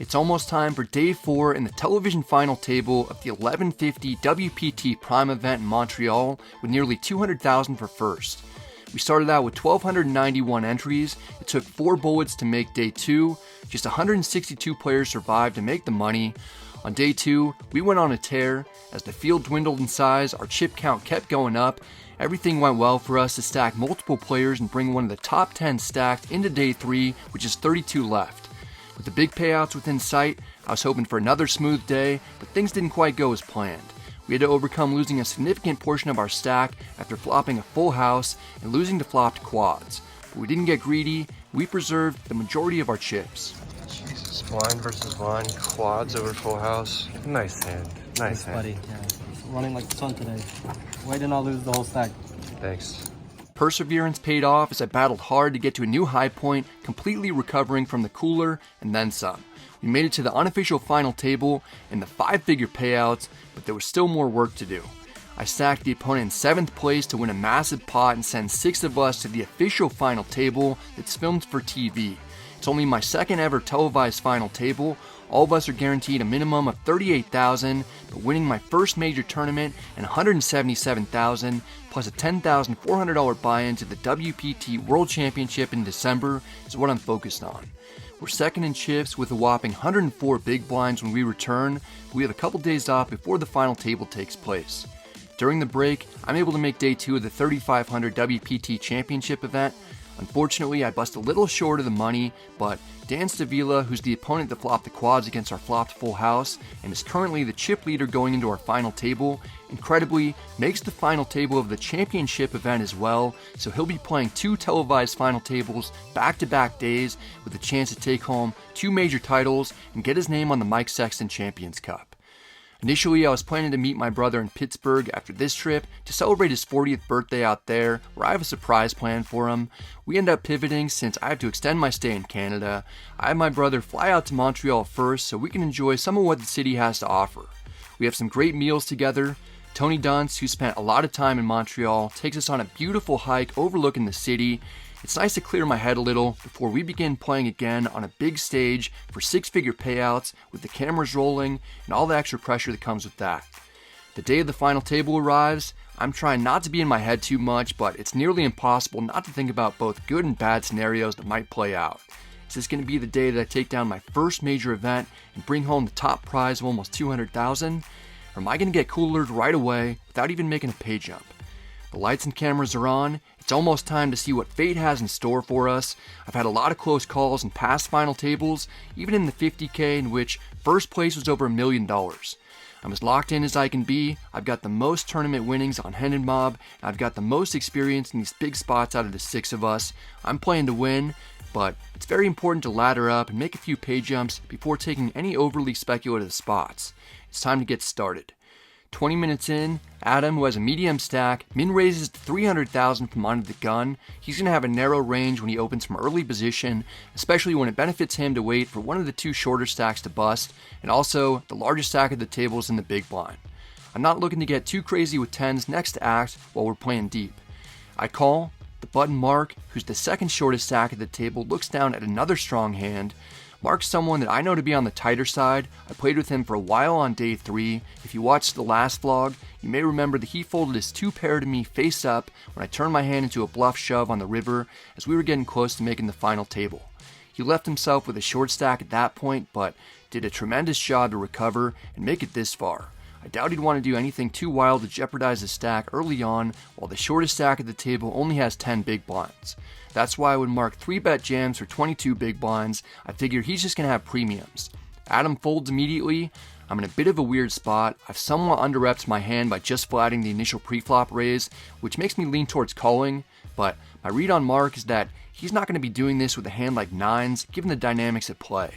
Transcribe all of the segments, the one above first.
It's almost time for day 4 in the television final table of the 1150 WPT Prime event in Montreal with nearly 200,000 for first. We started out with 1,291 entries. It took 4 bullets to make day 2. Just 162 players survived to make the money. On day 2, we went on a tear. As the field dwindled in size, our chip count kept going up. Everything went well for us to stack multiple players and bring one of the top 10 stacked into day 3, which is 32 left. With the big payouts within sight, I was hoping for another smooth day, but things didn't quite go as planned. We had to overcome losing a significant portion of our stack after flopping a full house and losing to flopped quads. But we didn't get greedy, we preserved the majority of our chips. Jesus, blind versus blind, quads over full house. Nice hand, nice hand. Buddy, yeah, it's running like the sun today. Way to not lose the whole stack. Thanks. Perseverance paid off as I battled hard to get to a new high point, completely recovering from the cooler and then some. We made it to the unofficial final table and the 5-figure payouts, but there was still more work to do. I stacked the opponent in 7th place to win a massive pot and send 6 of us to the official final table that's filmed for TV. It's only my second ever televised final table. All of us are guaranteed a minimum of $38,000, but winning my first major tournament and $177,000 plus a $10,400 buy-in to the WPT World Championship in December is what I'm focused on. We're second in chips with a whopping 104 big blinds when we return. We have a couple days off before the final table takes place. During the break, I'm able to make day 2 of the 3,500 WPT Championship event. Unfortunately, I bust a little short of the money, but Dan Stavila, who's the opponent that flopped the quads against our flopped full house and is currently the chip leader going into our final table, incredibly makes the final table of the championship event as well, so he'll be playing 2 televised final tables back-to-back days with a chance to take home 2 major titles and get his name on the Mike Sexton Champions Cup. Initially, I was planning to meet my brother in Pittsburgh after this trip to celebrate his 40th birthday out there, where I have a surprise planned for him. We end up pivoting since I have to extend my stay in Canada. I have my brother fly out to Montreal first so we can enjoy some of what the city has to offer. We have some great meals together. Tony Dunce, who spent a lot of time in Montreal, takes us on a beautiful hike overlooking the city. It's nice to clear my head a little before we begin playing again on a big stage for 6-figure payouts with the cameras rolling and all the extra pressure that comes with that. The day of the final table arrives. I'm trying not to be in my head too much, but it's nearly impossible not to think about both good and bad scenarios that might play out. Is this going to be the day that I take down my first major event and bring home the top prize of almost $200,000? Or am I going to get coolered right away without even making a pay jump? The lights and cameras are on. It's almost time to see what fate has in store for us. I've had a lot of close calls in past final tables, even in the 50K in which first place was over $1 million. I'm as locked in as I can be. I've got the most tournament winnings on Hen and Mob, and I've got the most experience in these big spots out of the 6 of us. I'm playing to win, but it's very important to ladder up and make a few pay jumps before taking any overly speculative spots. It's time to get started. 20 minutes in, Adam, who has a medium stack, min raises to 300,000 from under the gun. He's going to have a narrow range when he opens from early position, especially when it benefits him to wait for one of the 2 shorter stacks to bust, and also the largest stack of the table is in the big blind. I'm not looking to get too crazy with 10s next to act while we're playing deep. I call. The button Mark, who's the second shortest stack of the table, looks down at another strong hand. Mark's someone that I know to be on the tighter side. I played with him for a while on day 3. If you watched the last vlog, you may remember that he folded his 2 pair to me face up when I turned my hand into a bluff shove on the river as we were getting close to making the final table. He left himself with a short stack at that point, but did a tremendous job to recover and make it this far. I doubt he'd want to do anything too wild to jeopardize his stack early on, while the shortest stack at the table only has 10 big blinds. That's why when Mark 3-bet jams for 22 big blinds, I figured he's just going to have premiums. Adam folds immediately. I'm in a bit of a weird spot. I've somewhat under-repped my hand by just flatting the initial pre-flop raise, which makes me lean towards calling, but my read on Mark is that he's not going to be doing this with a hand like 9s, given the dynamics at play.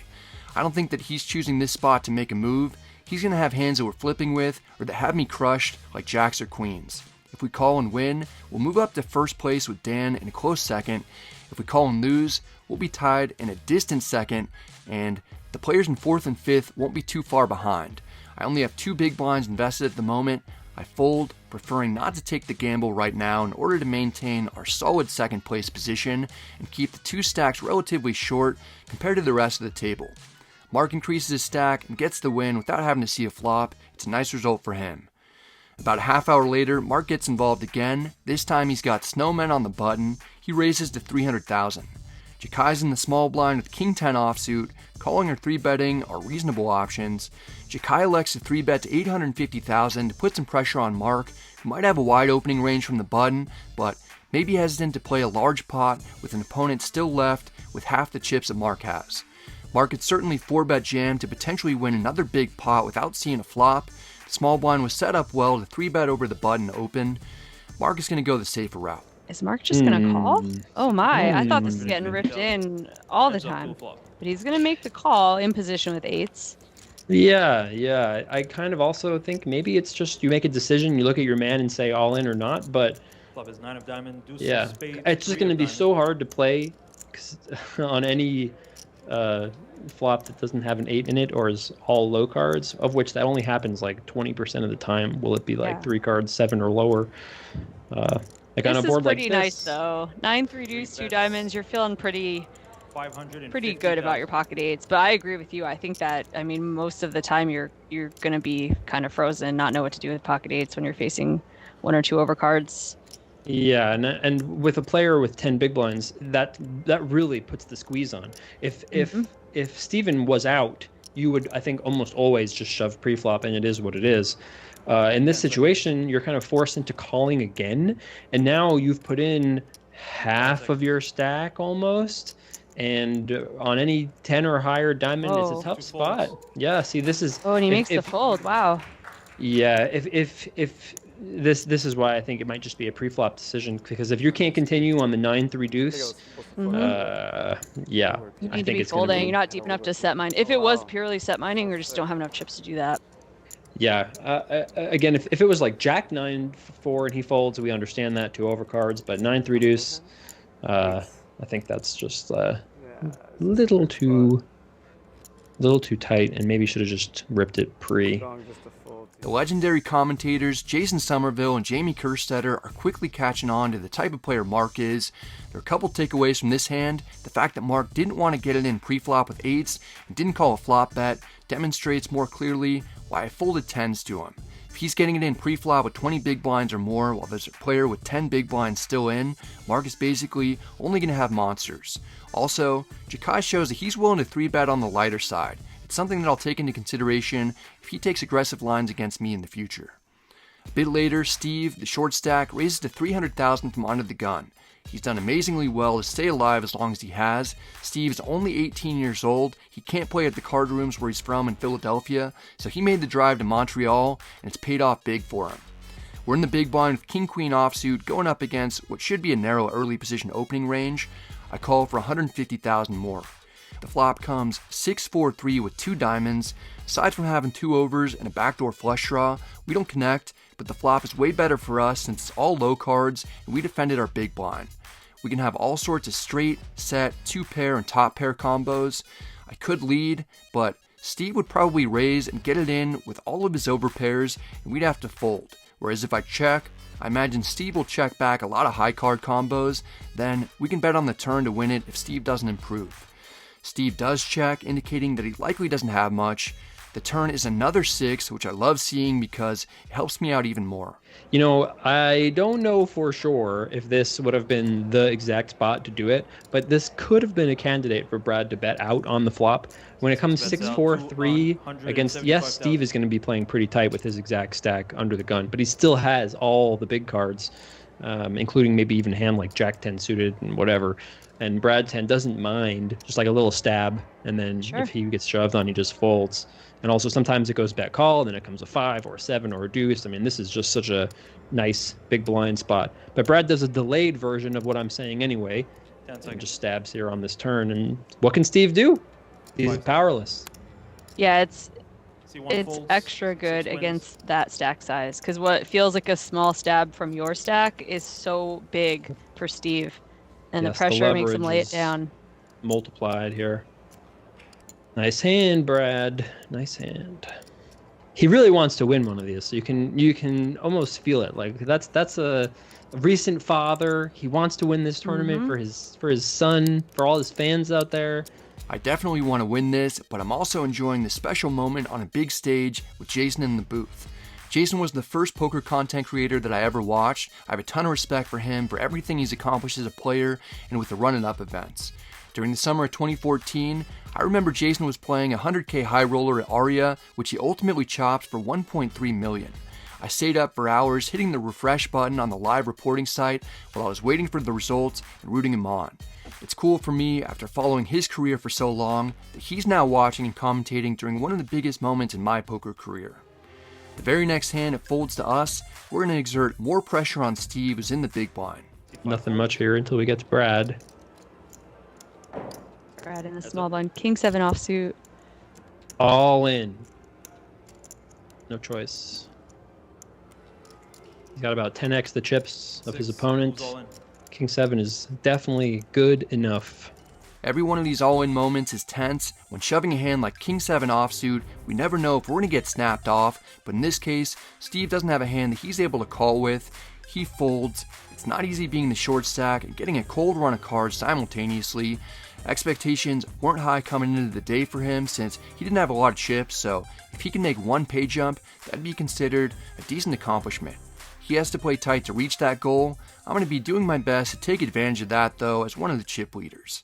I don't think that he's choosing this spot to make a move. He's going to have hands that we're flipping with, or that have me crushed, like jacks or queens. If we call and win, we'll move up to first place with Dan in a close second. If we call and lose, we'll be tied in a distant second, and the players in 4th and 5th won't be too far behind. I only have 2 big blinds invested at the moment. I fold, preferring not to take the gamble right now in order to maintain our solid second place position and keep the 2 stacks relatively short compared to the rest of the table. Mark increases his stack and gets the win without having to see a flop. It's a nice result for him. About a half hour later, Mark gets involved again. This time he's got snowmen on the button. He raises to 300,000. Jakai's in the small blind with King 10 offsuit. Calling or 3-betting are reasonable options. Jakai elects to 3-bet to 850,000 to put some pressure on Mark, who might have a wide opening range from the button, but may be hesitant to play a large pot with an opponent still left with half the chips that Mark has. Mark could certainly 4-bet jam to potentially win another big pot without seeing a flop. The small blind was set up well to 3-bet over the button open. Mark is going to go the safer route. Is Mark just going to call? Oh my, I thought this was getting ripped in all the time. But he's going to make the call in position with 8s. Yeah. I kind of also think maybe it's just you make a decision, you look at your man and say all in or not, but Flop is 9 of diamond, deuce yeah, of spade, it's just going to be so hard to play on any flop that doesn't have an 8 in it or is all low cards, of which that only happens like 20% of the time. Will it be like 3 cards, 7 or lower? Like on a board like this. This is pretty nice though. 9-3 deuce, 2 diamonds. You're feeling pretty good about your pocket 8s. But I agree with you. I think that, I mean, most of the time you're gonna be kind of frozen, not know what to do with pocket 8s when you're facing 1 or 2 overcards. Yeah, and with a player with 10 big blinds, that really puts the squeeze on. If Steven was out, you would, I think, almost always just shove pre-flop, and it is what it is. In this situation, you're kind of forced into calling again, and now you've put in half of your stack almost, and on any 10 or higher diamond, it's a tough spot. Yeah, see, this is... Oh, and he makes the fold, wow. Yeah, if this is why I think it might just be a pre-flop decision, because if you can't continue on the 9-3 deuce, yeah, you I need think to be it's going to be... You're not deep enough to set mine. If it was purely set mining, or just don't have enough chips to do that. Yeah, again, if it was like Jack 9-4 and he folds, we understand that, 2 overcards, but 9-3 deuce, I think that's just a little too tight, and maybe should have just ripped it pre. The legendary commentators Jason Somerville and Jamie Kerstetter are quickly catching on to the type of player Mark is. There are a couple takeaways from this hand. The fact that Mark didn't want to get it in pre-flop with 8s and didn't call a flop bet demonstrates more clearly why I folded 10s to him. If he's getting it in pre-flop with 20 big blinds or more while there's a player with 10 big blinds still in, Mark is basically only going to have monsters. Also, Jakai shows that he's willing to 3-bet on the lighter side. It's something that I'll take into consideration if he takes aggressive lines against me in the future. A bit later, Steve, the short stack, raises to 300,000 from under the gun. He's done amazingly well to stay alive as long as he has. Steve's only 18 years old. He can't play at the card rooms where he's from in Philadelphia, so he made the drive to Montreal, and it's paid off big for him. We're in the big blind with King-Queen offsuit going up against what should be a narrow early position opening range. I call for 150,000 more. The flop comes 6-4-3 with 2 diamonds. Aside from having 2 overs and a backdoor flush draw, we don't connect, but the flop is way better for us since it's all low cards and we defended our big blind. We can have all sorts of straight, set, 2-pair, and top pair combos. I could lead, but Steve would probably raise and get it in with all of his overpairs, and we'd have to fold. Whereas if I check, I imagine Steve will check back a lot of high card combos, then we can bet on the turn to win it if Steve doesn't improve. Steve does check, indicating that he likely doesn't have much. The turn is another 6, which I love seeing because it helps me out even more. You know, I don't know for sure if this would have been the exact spot to do it, but this could have been a candidate for Brad to bet out on the flop. When it comes 6-4-3 against, yes, Steve is going to be playing pretty tight with his exact stack under the gun, but he still has all the big cards, including maybe even a hand like Jack 10 suited and whatever. And Brad 10 doesn't mind just like a little stab, and then if he gets shoved on, he just folds. And also sometimes it goes bet call, and then it comes a 5 or a 7 or a deuce. I mean, this is just such a nice big blind spot. But Brad does a delayed version of what I'm saying anyway, and just stabs here on this turn. And what can Steve do? He's powerless. Yeah, it's extra good against that stack size, because what feels like a small stab from your stack is so big for Steve, and the pressure makes him lay it down. Multiplied here. Nice hand, Brad. Nice hand. He really wants to win one of these. So you can almost feel it. Like that's a recent father. He wants to win this tournament for his son, for all his fans out there. I definitely want to win this, but I'm also enjoying the special moment on a big stage with Jason in the booth. Jason was the first poker content creator that I ever watched. I have a ton of respect for him for everything he's accomplished as a player and with the Run Up events. During the summer of 2014, I remember Jason was playing a 100k high roller at Aria, which he ultimately chopped for 1.3 million. I stayed up for hours hitting the refresh button on the live reporting site while I was waiting for the results and rooting him on. It's cool for me, after following his career for so long, that he's now watching and commentating during one of the biggest moments in my poker career. The very next hand it folds to us, we're going to exert more pressure on Steve, who's in the big blind. Nothing much here until we get to Brad. Brad in the small blind. King 7 offsuit. All in. No choice. He's got about 10x the chips of his opponent. King 7 is definitely good enough. Every one of these all-in moments is tense. When shoving a hand like King 7 offsuit, we never know if we're going to get snapped off, but in this case, Steve doesn't have a hand that he's able to call with. He folds. It's not easy being the short stack and getting a cold run of cards simultaneously. Expectations weren't high coming into the day for him since he didn't have a lot of chips, so if he can make one pay jump, that'd be considered a decent accomplishment. He has to play tight to reach that goal. I'm going to be doing my best to take advantage of that though as one of the chip leaders.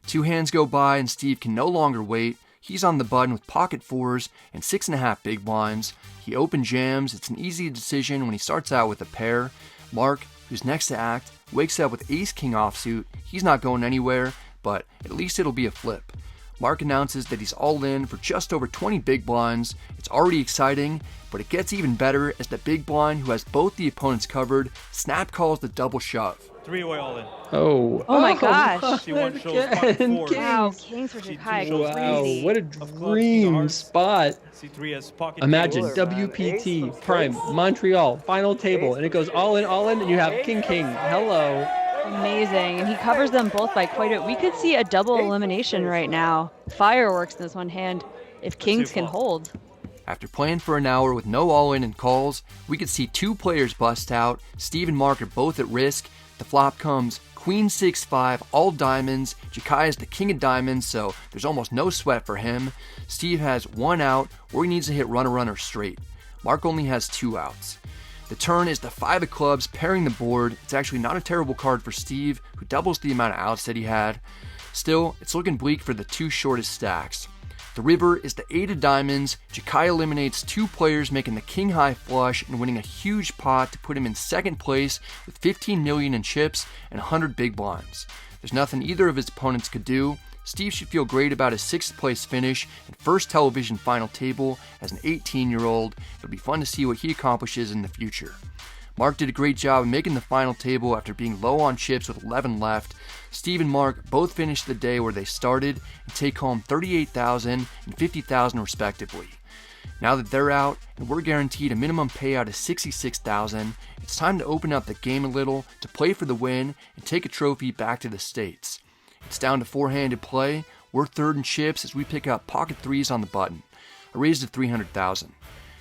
2 hands go by and Steve can no longer wait. He's on the button with pocket 4s and 6.5 big blinds. He open jams. It's an easy decision when he starts out with a pair. Mark, who's next to act, wakes up with ace king offsuit. He's not going anywhere, but at least it'll be a flip. Mark announces that he's all in for just over 20 big blinds. It's already exciting, but it gets even better as the big blind, who has both the opponents covered, snap calls the double shove. 3-way all in. Oh my gosh. See one shows pocket Again, fours. Wow, Kings versus high. shows Wow, Crazy. what a dream spot. C3 has pocket Imagine fours. WPT, Prime, Montreal, final table, and it goes all in, and you have King. Hello. Amazing. And he covers them both by quite a... We could see a double elimination right now. Fireworks in this one hand if Kings can hold. After playing for an hour with no all-in and calls, we could see 2 players bust out. Steve and Mark are both at risk. The flop comes Queen 6-5, all diamonds. Jakai is the king of diamonds, so there's almost no sweat for him. Steve has 1 out, or he needs to hit runner straight. Mark only has 2 outs. The turn is the 5 of clubs pairing the board. It's actually not a terrible card for Steve, who doubles the amount of outs that he had. Still, it's looking bleak for the 2 shortest stacks. The river is the 8 of diamonds. Jakai eliminates 2 players, making the king high flush and winning a huge pot to put him in second place with 15 million in chips and 100 big blinds. There's nothing either of his opponents could do. Steve should feel great about his 6th place finish and first television final table as an 18-year-old. It'll be fun to see what he accomplishes in the future. Mark did a great job of making the final table after being low on chips with 11 left. Steve and Mark both finished the day where they started and take home $38,000 and $50,000 respectively. Now that they're out and we're guaranteed a minimum payout of $66,000, it's time to open up the game a little to play for the win and take a trophy back to the States. It's down to 4-handed play. We're third in chips as we pick up pocket 3s on the button. A raise to $300,000.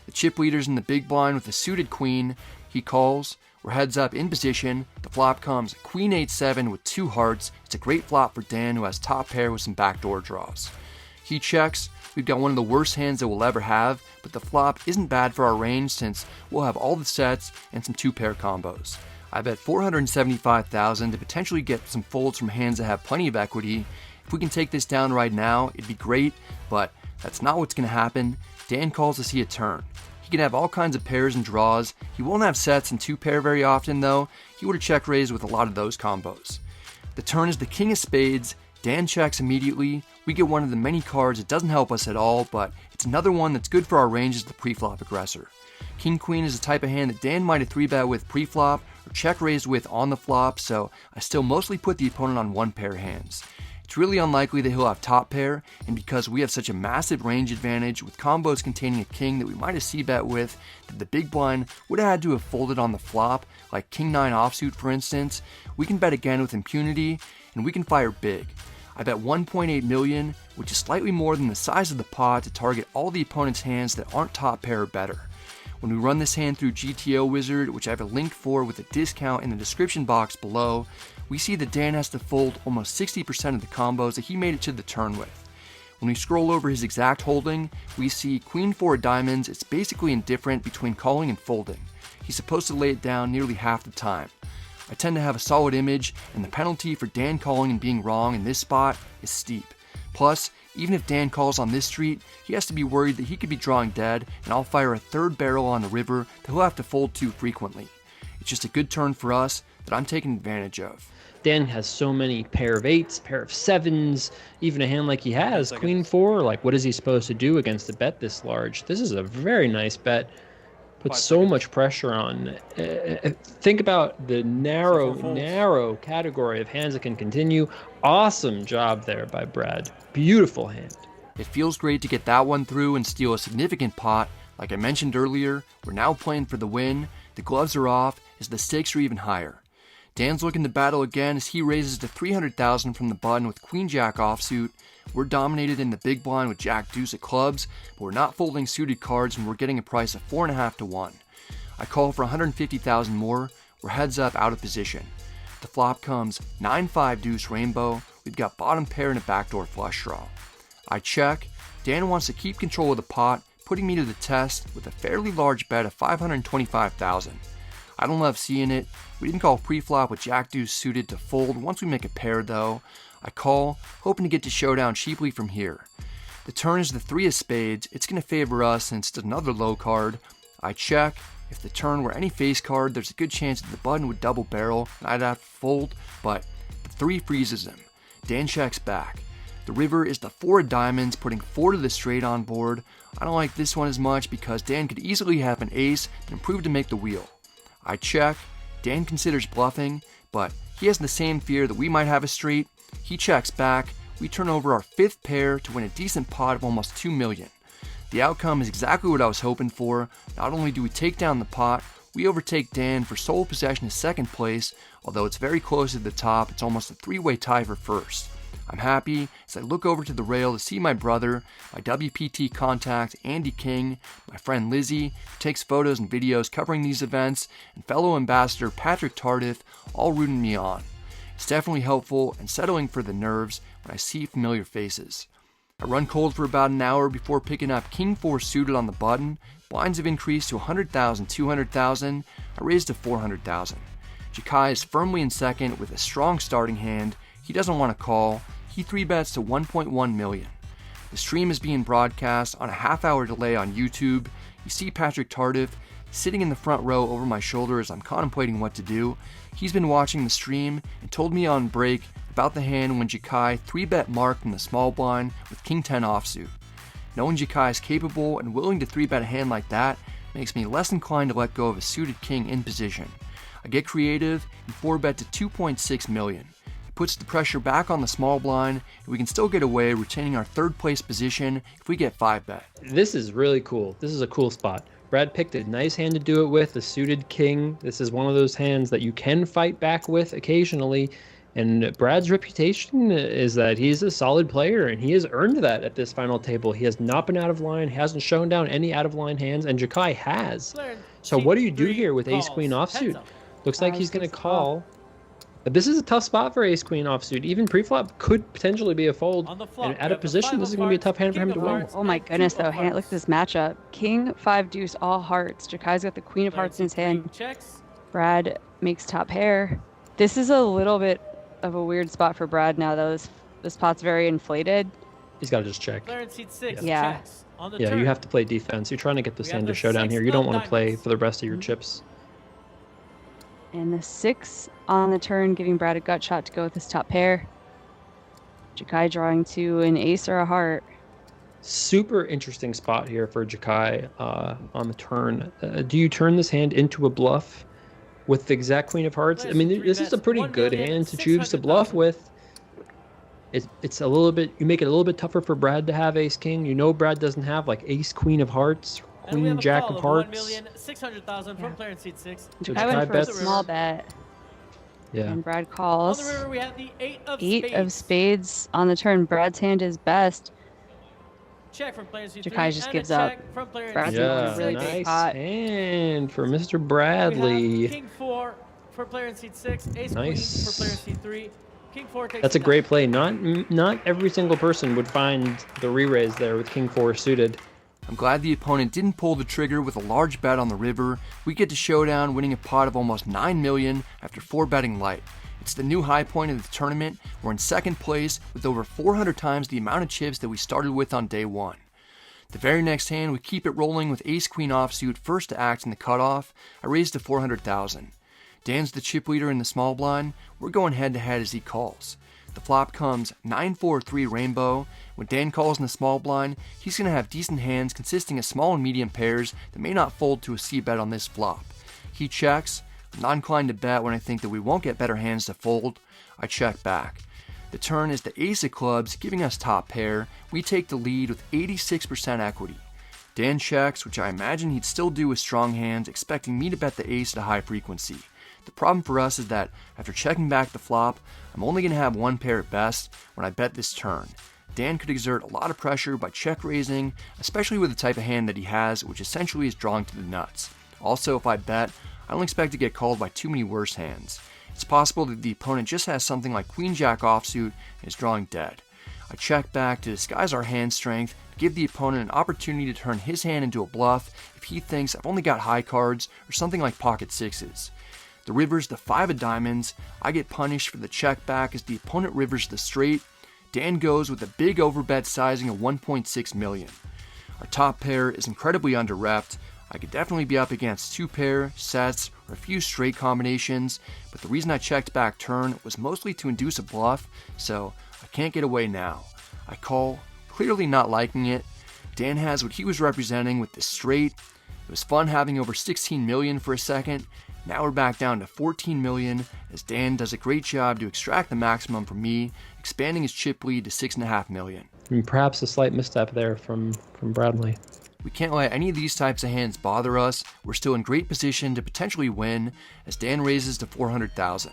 The chip leader's in the big blind with a suited queen. He calls. We're heads up in position. The flop comes Queen 8-7 with 2 hearts. It's a great flop for Dan, who has top pair with some backdoor draws. He checks. We've got one of the worst hands that we'll ever have, but the flop isn't bad for our range since we'll have all the sets and some 2-pair combos. I bet $475,000 to potentially get some folds from hands that have plenty of equity. If we can take this down right now, it'd be great, but that's not what's going to happen. Dan calls to see a turn. He can have all kinds of pairs and draws. He won't have sets and 2-pair very often though. He would have check raised with a lot of those combos. The turn is the king of spades. Dan checks immediately. We get one of the many cards that doesn't help us at all, but it's another one that's good for our range as the pre-flop aggressor. King Queen is the type of hand that Dan might have 3-bet with pre-flop or check raised with on the flop, so I still mostly put the opponent on 1-pair hands. It's really unlikely that he'll have top pair, and because we have such a massive range advantage with combos containing a king that we might have c-bet with, that the big blind would have had to have folded on the flop, like King 9 offsuit for instance, we can bet again with impunity, and we can fire big. I bet 1.8 million, which is slightly more than the size of the pot, to target all the opponent's hands that aren't top pair or better. When we run this hand through GTO Wizard, which I have a link for with a discount in the description box below, we see that Dan has to fold almost 60% of the combos that he made it to the turn with. When we scroll over his exact holding, we see Queen 4 of diamonds is basically indifferent between calling and folding. He's supposed to lay it down nearly half the time. I tend to have a solid image, and the penalty for Dan calling and being wrong in this spot is steep. Plus, even if Dan calls on this street, he has to be worried that he could be drawing dead, and I'll fire a third barrel on the river that he'll have to fold to frequently. It's just a good turn for us that I'm taking advantage of. Dan has so many pair of 8s, pair of 7s, even a hand like he has, Queen 4. Like, what is he supposed to do against a bet this large? This is a very nice bet. Puts so much pressure on. Think about the narrow category of hands that can continue. Awesome job there by Brad. Beautiful hand. It feels great to get that one through and steal a significant pot. Like I mentioned earlier, we're now playing for the win. The gloves are off as the stakes are even higher. Dan's looking to battle again as he raises to 300,000 from the button with Queen Jack offsuit. We're dominated in the big blind with Jack Deuce at clubs, but we're not folding suited cards and we're getting a price of 4.5 to 1. I call for 150,000 more. We're heads up out of position. The flop comes 9-5 deuce rainbow. We've got bottom pair and a backdoor flush draw. I check. Dan wants to keep control of the pot, putting me to the test with a fairly large bet of 525,000. I don't love seeing it. We didn't call pre-flop with Jack Deuce suited to fold once we make a pair though. I call, hoping to get to showdown cheaply from here. The turn is the 3 of spades. It's going to favor us since it's another low card. I check. If the turn were any face card, there's a good chance that the button would double barrel and I'd have to fold, but the 3 freezes him. Dan checks back. The river is the 4 of diamonds, putting 4 to the straight on board. I don't like this one as much because Dan could easily have an ace and improve to make the wheel. I check. Dan considers bluffing, but he has the same fear that we might have a straight. He checks back. We turn over our 5th pair to win a decent pot of almost 2 million. The outcome is exactly what I was hoping for. Not only do we take down the pot, we overtake Dan for sole possession of 2nd place. Although it's very close to the top, it's almost a 3-way tie for 1st. I'm happy as I look over to the rail to see my brother, my WPT contact Andy King, my friend Lizzie, who takes photos and videos covering these events, and fellow ambassador Patrick Tardif, all rooting me on. It's definitely helpful and settling for the nerves when I see familiar faces. I run cold for about an hour before picking up King 4 suited on the button. Blinds have increased to 100,000, 200,000. I raised to 400,000. Jakai is firmly in second with a strong starting hand. He doesn't want to call. He 3-bets to 1.1 million. The stream is being broadcast on a half-hour delay on YouTube. You see Patrick Tardif sitting in the front row over my shoulder as I'm contemplating what to do. He's been watching the stream and told me on break about the hand when Jakai 3-bet marked in the small blind with King 10 offsuit. Knowing Jakai is capable and willing to 3-bet a hand like that makes me less inclined to let go of a suited king in position. I get creative and 4-bet to 2.6 million. Puts the pressure back on the small blind, and we can still get away retaining our 3rd place position if we get 5-bet. This is really cool. This is a cool spot. Brad picked a nice hand to do it with, a suited king. This is one of those hands that you can fight back with occasionally, and Brad's reputation is that he's a solid player, and he has earned that at this final table. He has not been out of line, hasn't shown down any out-of-line hands, and Jakai has. So what do you do here with ace-queen offsuit? Looks like he's going to call. But this is a tough spot for ace-queen offsuit. Even pre-flop could potentially be a fold. And out of position, this is going to be a tough hand for him to win. Oh my goodness, though. Look at this matchup. King 5 deuce all hearts. Jakai's got the queen of hearts in his hand. Brad makes top pair. This is a little bit of a weird spot for Brad now, though. This pot's very inflated. He's got to just check. Yeah. Yeah, you have to play defense. You're trying to get this hand to showdown here. You don't want to play for the rest of your chips. And the 6 on the turn, giving Brad a gut shot to go with his top pair. Jakai drawing to an ace or a heart. Super interesting spot here for Jakai on the turn. Do you turn this hand into a bluff with the exact queen of hearts? I mean, this is a pretty good hand to choose to bluff with. It's a little bit, you make it a little bit tougher for Brad to have ace king. You know Brad doesn't have like ace queen of hearts, queen jack of hearts. I went for a small bet. Yeah. And Brad calls. On the river, we have the 8 of spades on the turn. Brad's hand is best. Check from player C3. Jakai just gives up. Brad's in a really big nice pot. hand for Mr. Bradley. King 4, for player in seat 6, ace Nice. queen for player in seat 3, king 4 takes That's a it great down. play. Not every single person would find the re-raise there with king 4 suited. I'm glad the opponent didn't pull the trigger with a large bet on the river. We get to showdown, winning a pot of almost 9 million after 4 betting light. It's the new high point of the tournament. We're in second place with over 400 times the amount of chips that we started with on day 1. The very next hand, we keep it rolling with ace-queen offsuit first to act in the cutoff. I raise to 400,000. Dan's the chip leader in the small blind. We're going head-to-head as he calls. The flop comes 9-4-3 rainbow. When Dan calls in the small blind, he's going to have decent hands consisting of small and medium pairs that may not fold to a c-bet on this flop. He checks. I'm not inclined to bet when I think that we won't get better hands to fold. I check back. The turn is the ace of clubs, giving us top pair. We take the lead with 86% equity. Dan checks, which I imagine he'd still do with strong hands, expecting me to bet the ace at a high frequency. The problem for us is that after checking back the flop, I'm only going to have one pair at best when I bet this turn. Dan could exert a lot of pressure by check raising, especially with the type of hand that he has, which essentially is drawing to the nuts. Also, if I bet, I don't expect to get called by too many worse hands. It's possible that the opponent just has something like queen-jack offsuit and is drawing dead. I check back to disguise our hand strength, to give the opponent an opportunity to turn his hand into a bluff if he thinks I've only got high cards or something like pocket sixes. The river's the 5 of diamonds. I get punished for the check back as the opponent rivers the straight. Dan goes with a big overbet sizing of 1.6 million. Our top pair is incredibly under-repped. I could definitely be up against 2 pair, sets, or a few straight combinations, but the reason I checked back turn was mostly to induce a bluff, so I can't get away now. I call, clearly not liking it. Dan has what he was representing with the straight. It was fun having over 16 million for a second. Now we're back down to 14 million as Dan does a great job to extract the maximum from me, expanding his chip lead to 6.5 million. And perhaps a slight misstep there from Bradley. We can't let any of these types of hands bother us. We're still in great position to potentially win as Dan raises to 400,000.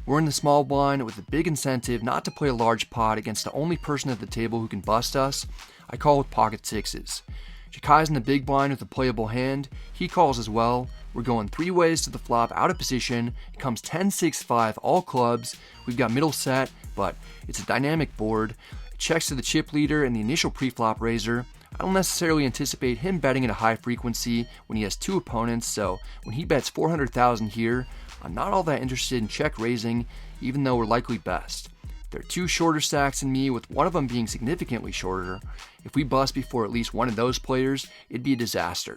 We're in the small blind with a big incentive not to play a large pot against the only person at the table who can bust us. I call with pocket sixes. Jakai's in the big blind with a playable hand. He calls as well. We're going 3 ways to the flop out of position. It comes 10-6-5 all clubs. We've got middle set, but it's a dynamic board. It checks to the chip leader and the initial pre-flop raiser. I don't necessarily anticipate him betting at a high frequency when he has 2 opponents, so when he bets 400,000 here, I'm not all that interested in check raising, even though we're likely best. There are 2 shorter stacks than me, with one of them being significantly shorter. If we bust before at least one of those players, it'd be a disaster.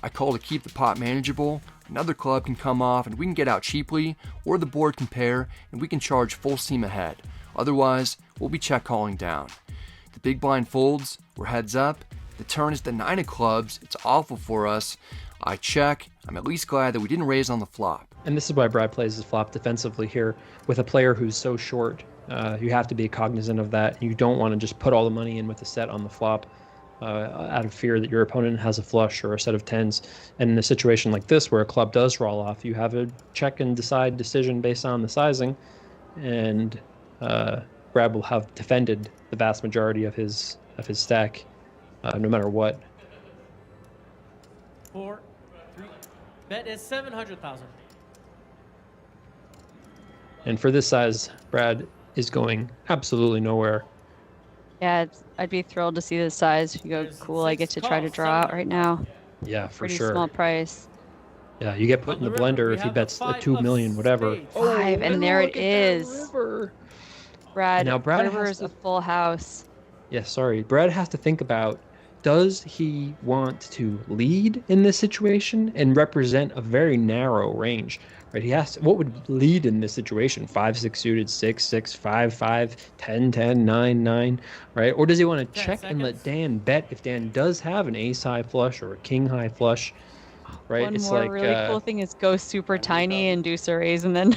I call to keep the pot manageable. Another club can come off and we can get out cheaply, or the board can pair and we can charge full steam ahead. Otherwise, we'll be check calling down. The big blind folds, we're heads up. The turn is the 9 of clubs. It's awful for us. I check. I'm at least glad that we didn't raise on the flop. And this is why Brad plays his flop defensively here with a player who's so short. You have to be cognizant of that. You don't want to just put all the money in with a set on the flop out of fear that your opponent has a flush or a set of tens. And in a situation like this where a club does roll off, you have a check and decide decision based on the sizing, and Brad will have defended the vast majority of his stack, no matter what. 4, 3. Bet is 700,000. And for this size, Brad is going absolutely nowhere. Yeah, I'd be thrilled to see this size. You go, cool, I get to try to draw out right now. Yeah, for Pretty sure. small price. Yeah, you get put in the blender if he bets a 2 million, whatever. 5, and there it is. Brad, And now Brad river has is a full house. Yeah, sorry. Brad has to think about, does he want to lead in this situation and represent a very narrow range? Right? He has to, what would lead in this situation? 5-6 suited, 6-6, 5-5, 10-10, 9-9, right? Or does he want to check and let Dan bet if Dan does have an ace high flush or a king high flush? Right? One It's more like really cool thing is go super tiny, induce a raise, and then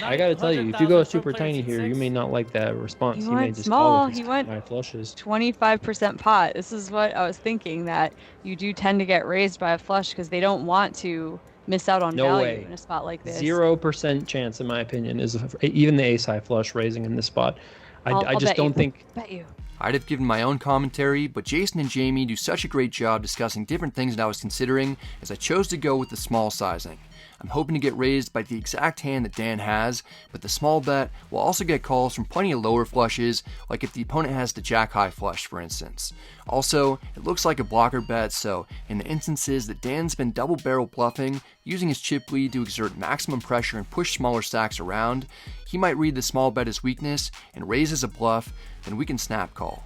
I gotta tell you, if you go super tiny here, you may not like that response. He He may went just small. call with He his went high flushes. 25% pot. This is what I was thinking, that you do tend to get raised by a flush because they don't want to miss out on No value way. in a spot like this. 0% chance, in my opinion, is even the ace high flush raising in this spot. I just don't think. Bet you. I'd have given my own commentary, but Jason and Jamie do such a great job discussing different things that I was considering as I chose to go with the small sizing. I'm hoping to get raised by the exact hand that Dan has, but the small bet will also get calls from plenty of lower flushes, like if the opponent has the jack high flush, for instance. Also, it looks like a blocker bet, so in the instances that Dan's been double barrel bluffing, using his chip lead to exert maximum pressure and push smaller stacks around, he might read the small bet as weakness and raise as a bluff, then we can snap call.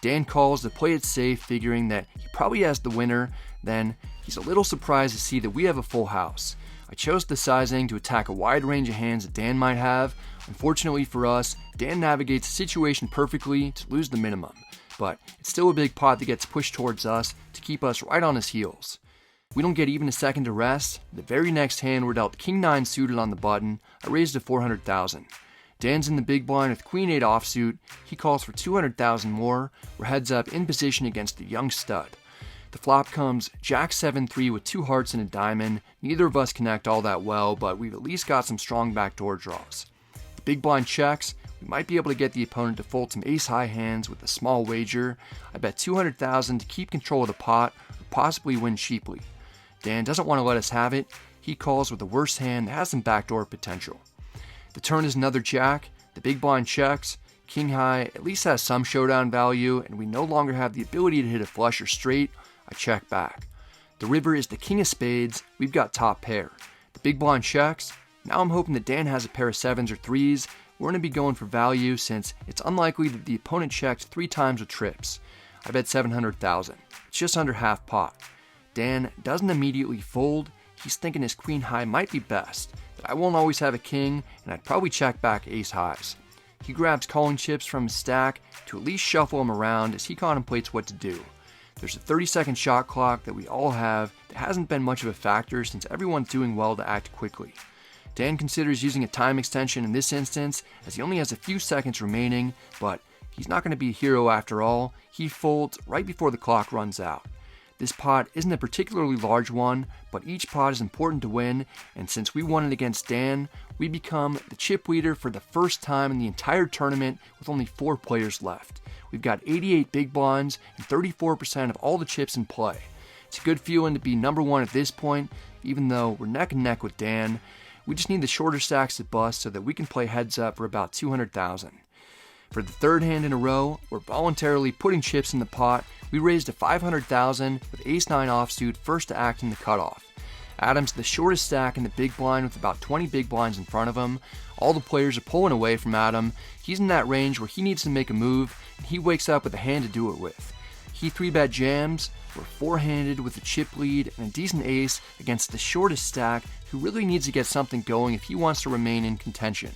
Dan calls to play it safe, figuring that he probably has the winner, then he's a little surprised to see that we have a full house. I chose the sizing to attack a wide range of hands that Dan might have. Unfortunately for us, Dan navigates the situation perfectly to lose the minimum, but it's still a big pot that gets pushed towards us to keep us right on his heels. We don't get even a second to rest. The very next hand we're dealt King 9 suited on the button. I raised to 400,000. Dan's in the big blind with Queen 8 offsuit. He calls for 200,000 more. We're heads up in position against the young stud. The flop comes Jack 7-3 with 2 hearts and a diamond. Neither of us connect all that well, but we've at least got some strong backdoor draws. The big blind checks. We might be able to get the opponent to fold some ace high hands with a small wager. I bet 200,000 to keep control of the pot or possibly win cheaply. Dan doesn't want to let us have it. He calls with a worse hand that has some backdoor potential. The turn is another jack. The big blind checks. King high at least has some showdown value, and we no longer have the ability to hit a flush or straight. I check back. The river is the king of spades. We've got top pair. The big blind checks. Now I'm hoping that Dan has a pair of 7s or 3s. We're going to be going for value since it's unlikely that the opponent checked 3 times with trips. I bet 700,000. It's just under half pot. Dan doesn't immediately fold. He's thinking his queen high might be best, that I won't always have a king, and I'd probably check back ace highs. He grabs calling chips from his stack to at least shuffle them around as he contemplates what to do. There's a 30-second shot clock that we all have that hasn't been much of a factor since everyone's doing well to act quickly. Dan considers using a time extension in this instance as he only has a few seconds remaining, but he's not going to be a hero after all. He folds right before the clock runs out. This pot isn't a particularly large one, but each pot is important to win, and since we won it against Dan, we become the chip leader for the first time in the entire tournament with only 4 players left. We've got 88 big blinds and 34% of all the chips in play. It's a good feeling to be number 1 at this point, even though we're neck and neck with Dan. We just need the shorter stacks to bust so that we can play heads up for about 200,000. For the third hand in a row, we're voluntarily putting chips in the pot. We raised to 500,000 with ace-9 offsuit first to act in the cutoff. Adam's the shortest stack in the big blind with about 20 big blinds in front of him. All the players are pulling away from Adam. He's in that range where he needs to make a move, and he wakes up with a hand to do it with. He 3-bet jams. We're 4-handed with a chip lead and a decent ace against the shortest stack who really needs to get something going if he wants to remain in contention.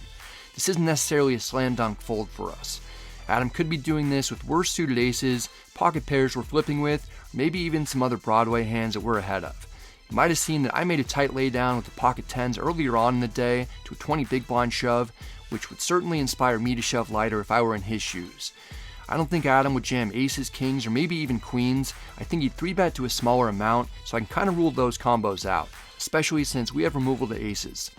This isn't necessarily a slam dunk fold for us. Adam could be doing this with worse suited aces, pocket pairs we're flipping with, or maybe even some other Broadway hands that we're ahead of. You might have seen that I made a tight laydown with the pocket 10s earlier on in the day to a 20 big blind shove, which would certainly inspire me to shove lighter if I were in his shoes. I don't think Adam would jam aces, kings, or maybe even queens. I think he'd 3-bet to a smaller amount, so I can kind of rule those combos out, especially since we have removal to aces.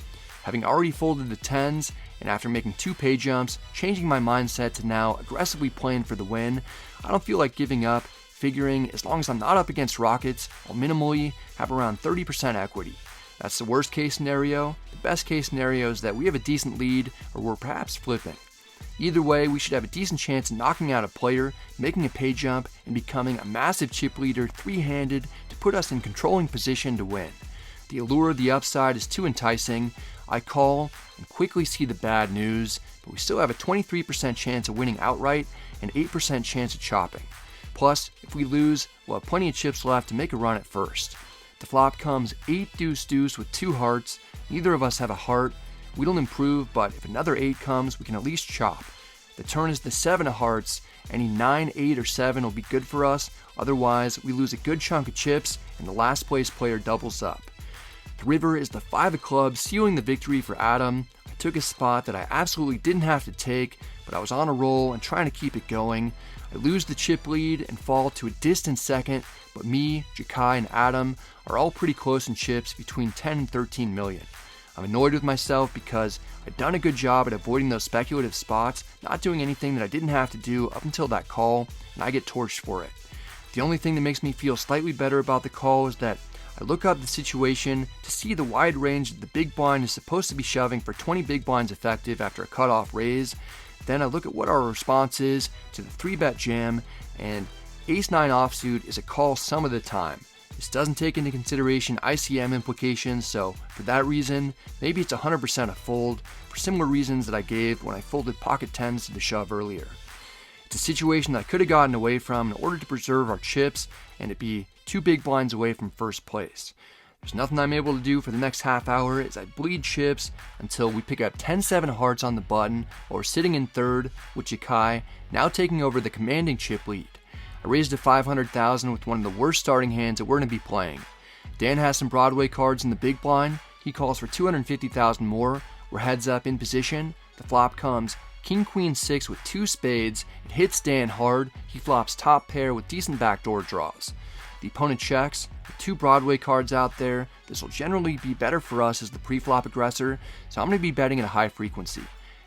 Having already folded the 10s, and after making 2 pay jumps, changing my mindset to now aggressively playing for the win, I don't feel like giving up, figuring as long as I'm not up against rockets, I'll minimally have around 30% equity. That's the worst case scenario. The best case scenario is that we have a decent lead, or we're perhaps flipping. Either way, we should have a decent chance of knocking out a player, making a pay jump, and becoming a massive chip leader 3-handed to put us in controlling position to win. The allure of the upside is too enticing. I call and quickly see the bad news, but we still have a 23% chance of winning outright and 8% chance of chopping. Plus, if we lose, we'll have plenty of chips left to make a run at first. The flop comes 8 deuce deuce with 2 hearts. Neither of us have a heart. We don't improve, but if another 8 comes, we can at least chop. The turn is the 7 of hearts. Any 9, 8, or 7 will be good for us. Otherwise, we lose a good chunk of chips, and the last place player doubles up. The river is the 5 of clubs, sealing the victory for Adam. I took a spot that I absolutely didn't have to take, but I was on a roll and trying to keep it going. I lose the chip lead and fall to a distant second, but me, Jakai, and Adam are all pretty close in chips between 10 and 13 million. I'm annoyed with myself because I'd done a good job at avoiding those speculative spots, not doing anything that I didn't have to do up until that call, and I get torched for it. The only thing that makes me feel slightly better about the call is that I look up the situation to see the wide range that the big blind is supposed to be shoving for 20 big blinds effective after a cutoff raise. Then I look at what our response is to the 3-bet jam, and ace-9 offsuit is a call some of the time. This doesn't take into consideration ICM implications, so for that reason, maybe it's 100% a fold, for similar reasons that I gave when I folded pocket 10s to the shove earlier. It's a situation that I could have gotten away from in order to preserve our chips and it be 2 big blinds away from first place. There's nothing I'm able to do for the next half hour as I bleed chips until we pick up 10-7 hearts on the button while we're sitting in third with Jakai now taking over the commanding chip lead. I raised to 500,000 with one of the worst starting hands that we're going to be playing. Dan has some Broadway cards in the big blind. He calls for 250,000 more. We're heads up in position. The flop comes King Queen 6 with 2 spades. It hits Dan hard. He flops top pair with decent backdoor draws. The opponent checks. With 2 Broadway cards out there, this will generally be better for us as the pre-flop aggressor, so I'm going to be betting at a high frequency.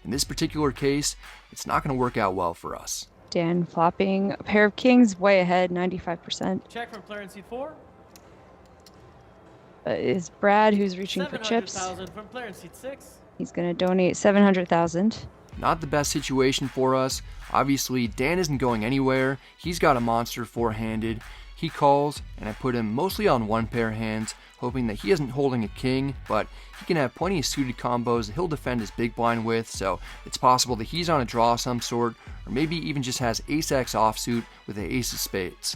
In this particular case, it's not going to work out well for us. Dan flopping a pair of kings way ahead, 95%. Check from player in seat 4. Is Brad, who's reaching for chips. 700,000 from player in seat 6. He's going to donate 700,000. Not the best situation for us. Obviously, Dan isn't going anywhere. He's got a monster four-handed. He calls, and I put him mostly on 1-pair hands, hoping that he isn't holding a king, but he can have plenty of suited combos that he'll defend his big blind with, so it's possible that he's on a draw of some sort, or maybe even just has ace-x offsuit with the ace of spades.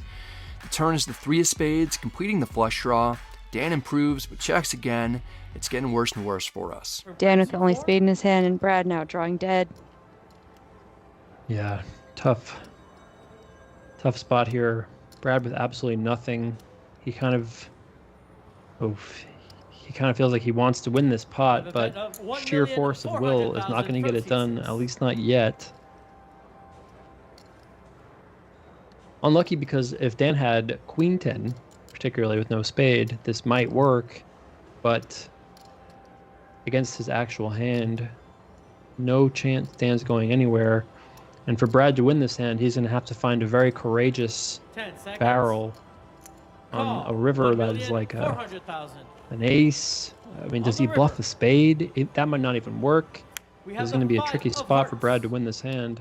The turn is the 3 of spades, completing the flush draw. Dan improves, but checks again. It's getting worse and worse for us. Dan with the only spade in his hand, and Brad now drawing dead. Yeah, tough spot here. Brad with absolutely nothing. He kind of feels like he wants to win this pot, but sheer force of will is not going to get it done, at least not yet. Unlucky because if Dan had Queen 10, particularly with no spade, this might work, but against his actual hand, no chance Dan's going anywhere. And for Brad to win this hand, he's going to have to find a very courageous barrel on a river that is like an ace. I mean, does he bluff a spade? That might not even work. This is going to be a tricky spot for Brad to win this hand.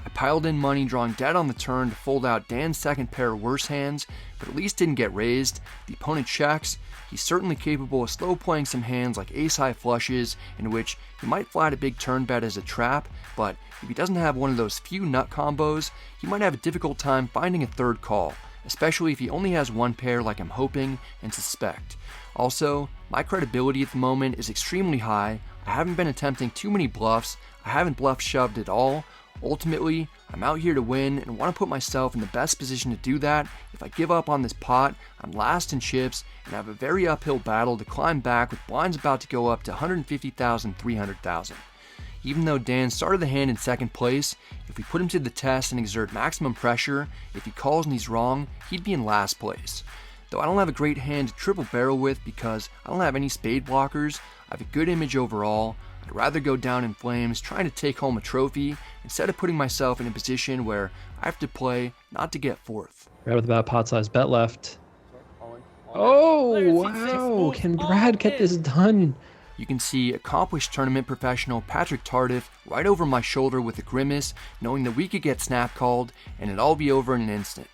I piled in money, drawing dead on the turn to fold out Dan's second pair of worse hands, but at least didn't get raised. The opponent checks. He's certainly capable of slow playing some hands like ace-high flushes, in which he might flat a big turn bet as a trap, but if he doesn't have one of those few nut combos, he might have a difficult time finding a third call, especially if he only has 1 pair like I'm hoping and suspect. Also, my credibility at the moment is extremely high. I haven't been attempting too many bluffs. I haven't bluff shoved at all. Ultimately, I'm out here to win and want to put myself in the best position to do that. If I give up on this pot, I'm last in chips and have a very uphill battle to climb back with blinds about to go up to 150,000, 300,000. Even though Dan started the hand in second place, if we put him to the test and exert maximum pressure, if he calls and he's wrong, he'd be in last place. Though I don't have a great hand to triple barrel with because I don't have any spade blockers, I have a good image overall. I'd rather go down in flames trying to take home a trophy instead of putting myself in a position where I have to play not to get fourth. Right with about pot-sized bet left. Oh, wow. Can Brad get this done? You can see accomplished tournament professional Patrick Tardif right over my shoulder with a grimace, knowing that we could get snap called and it'd all be over in an instant.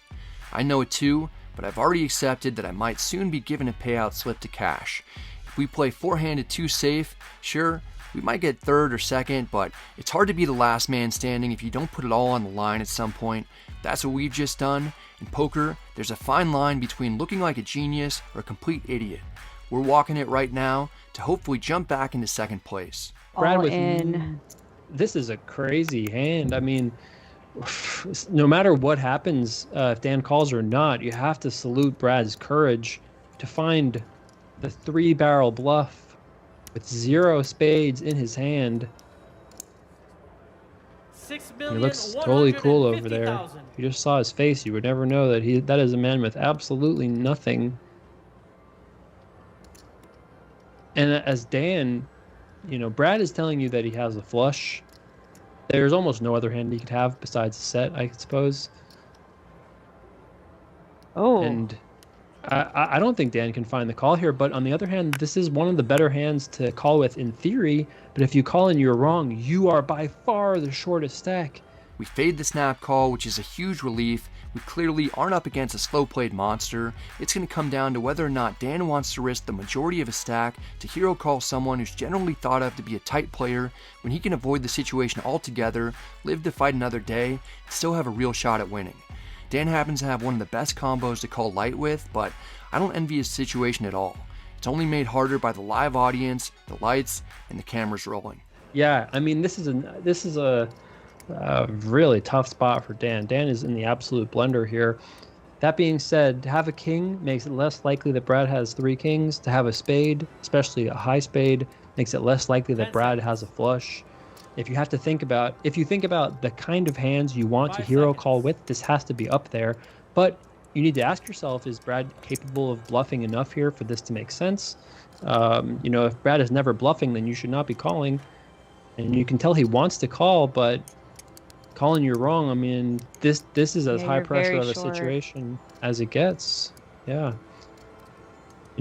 I know it too, but I've already accepted that I might soon be given a payout slip to cash. If we play four-handed too safe, sure, we might get third or second, but it's hard to be the last man standing if you don't put it all on the line at some point. That's what we've just done. In poker, there's a fine line between looking like a genius or a complete idiot. We're walking it right now to hopefully jump back into second place. Brad with in. This is a crazy hand. I mean, no matter what happens, if Dan calls or not, you have to salute Brad's courage to find the 3-barrel bluff with 0 spades in his hand. He looks totally cool over there. If you just saw his face, you would never know that that is a man with absolutely nothing. And as Dan, Brad is telling you that he has a flush. There's almost no other hand he could have besides a set, I suppose. Oh. And I don't think Dan can find the call here, but on the other hand, this is one of the better hands to call with in theory, but if you call and you're wrong, you are by far the shortest stack. We fade the snap call, which is a huge relief. We clearly aren't up against a slow-played monster. It's going to come down to whether or not Dan wants to risk the majority of his stack to hero call someone who's generally thought of to be a tight player when he can avoid the situation altogether, live to fight another day, and still have a real shot at winning. Dan happens to have one of the best combos to call light with, but I don't envy his situation at all. It's only made harder by the live audience, the lights, and the cameras rolling. Yeah, I mean, this is a really tough spot for Dan. Dan is in the absolute blender here. That being said, to have a king makes it less likely that Brad has 3 kings. To have a spade, especially a high spade, makes it less likely that Brad has a flush. If you think about the kind of hands you want to hero call with, this has to be up there. But you need to ask yourself, is Brad capable of bluffing enough here for this to make sense? If Brad is never bluffing, then you should not be calling. And you can tell he wants to call, but calling you're wrong. I mean, this is as high pressure of a situation as it gets. Yeah.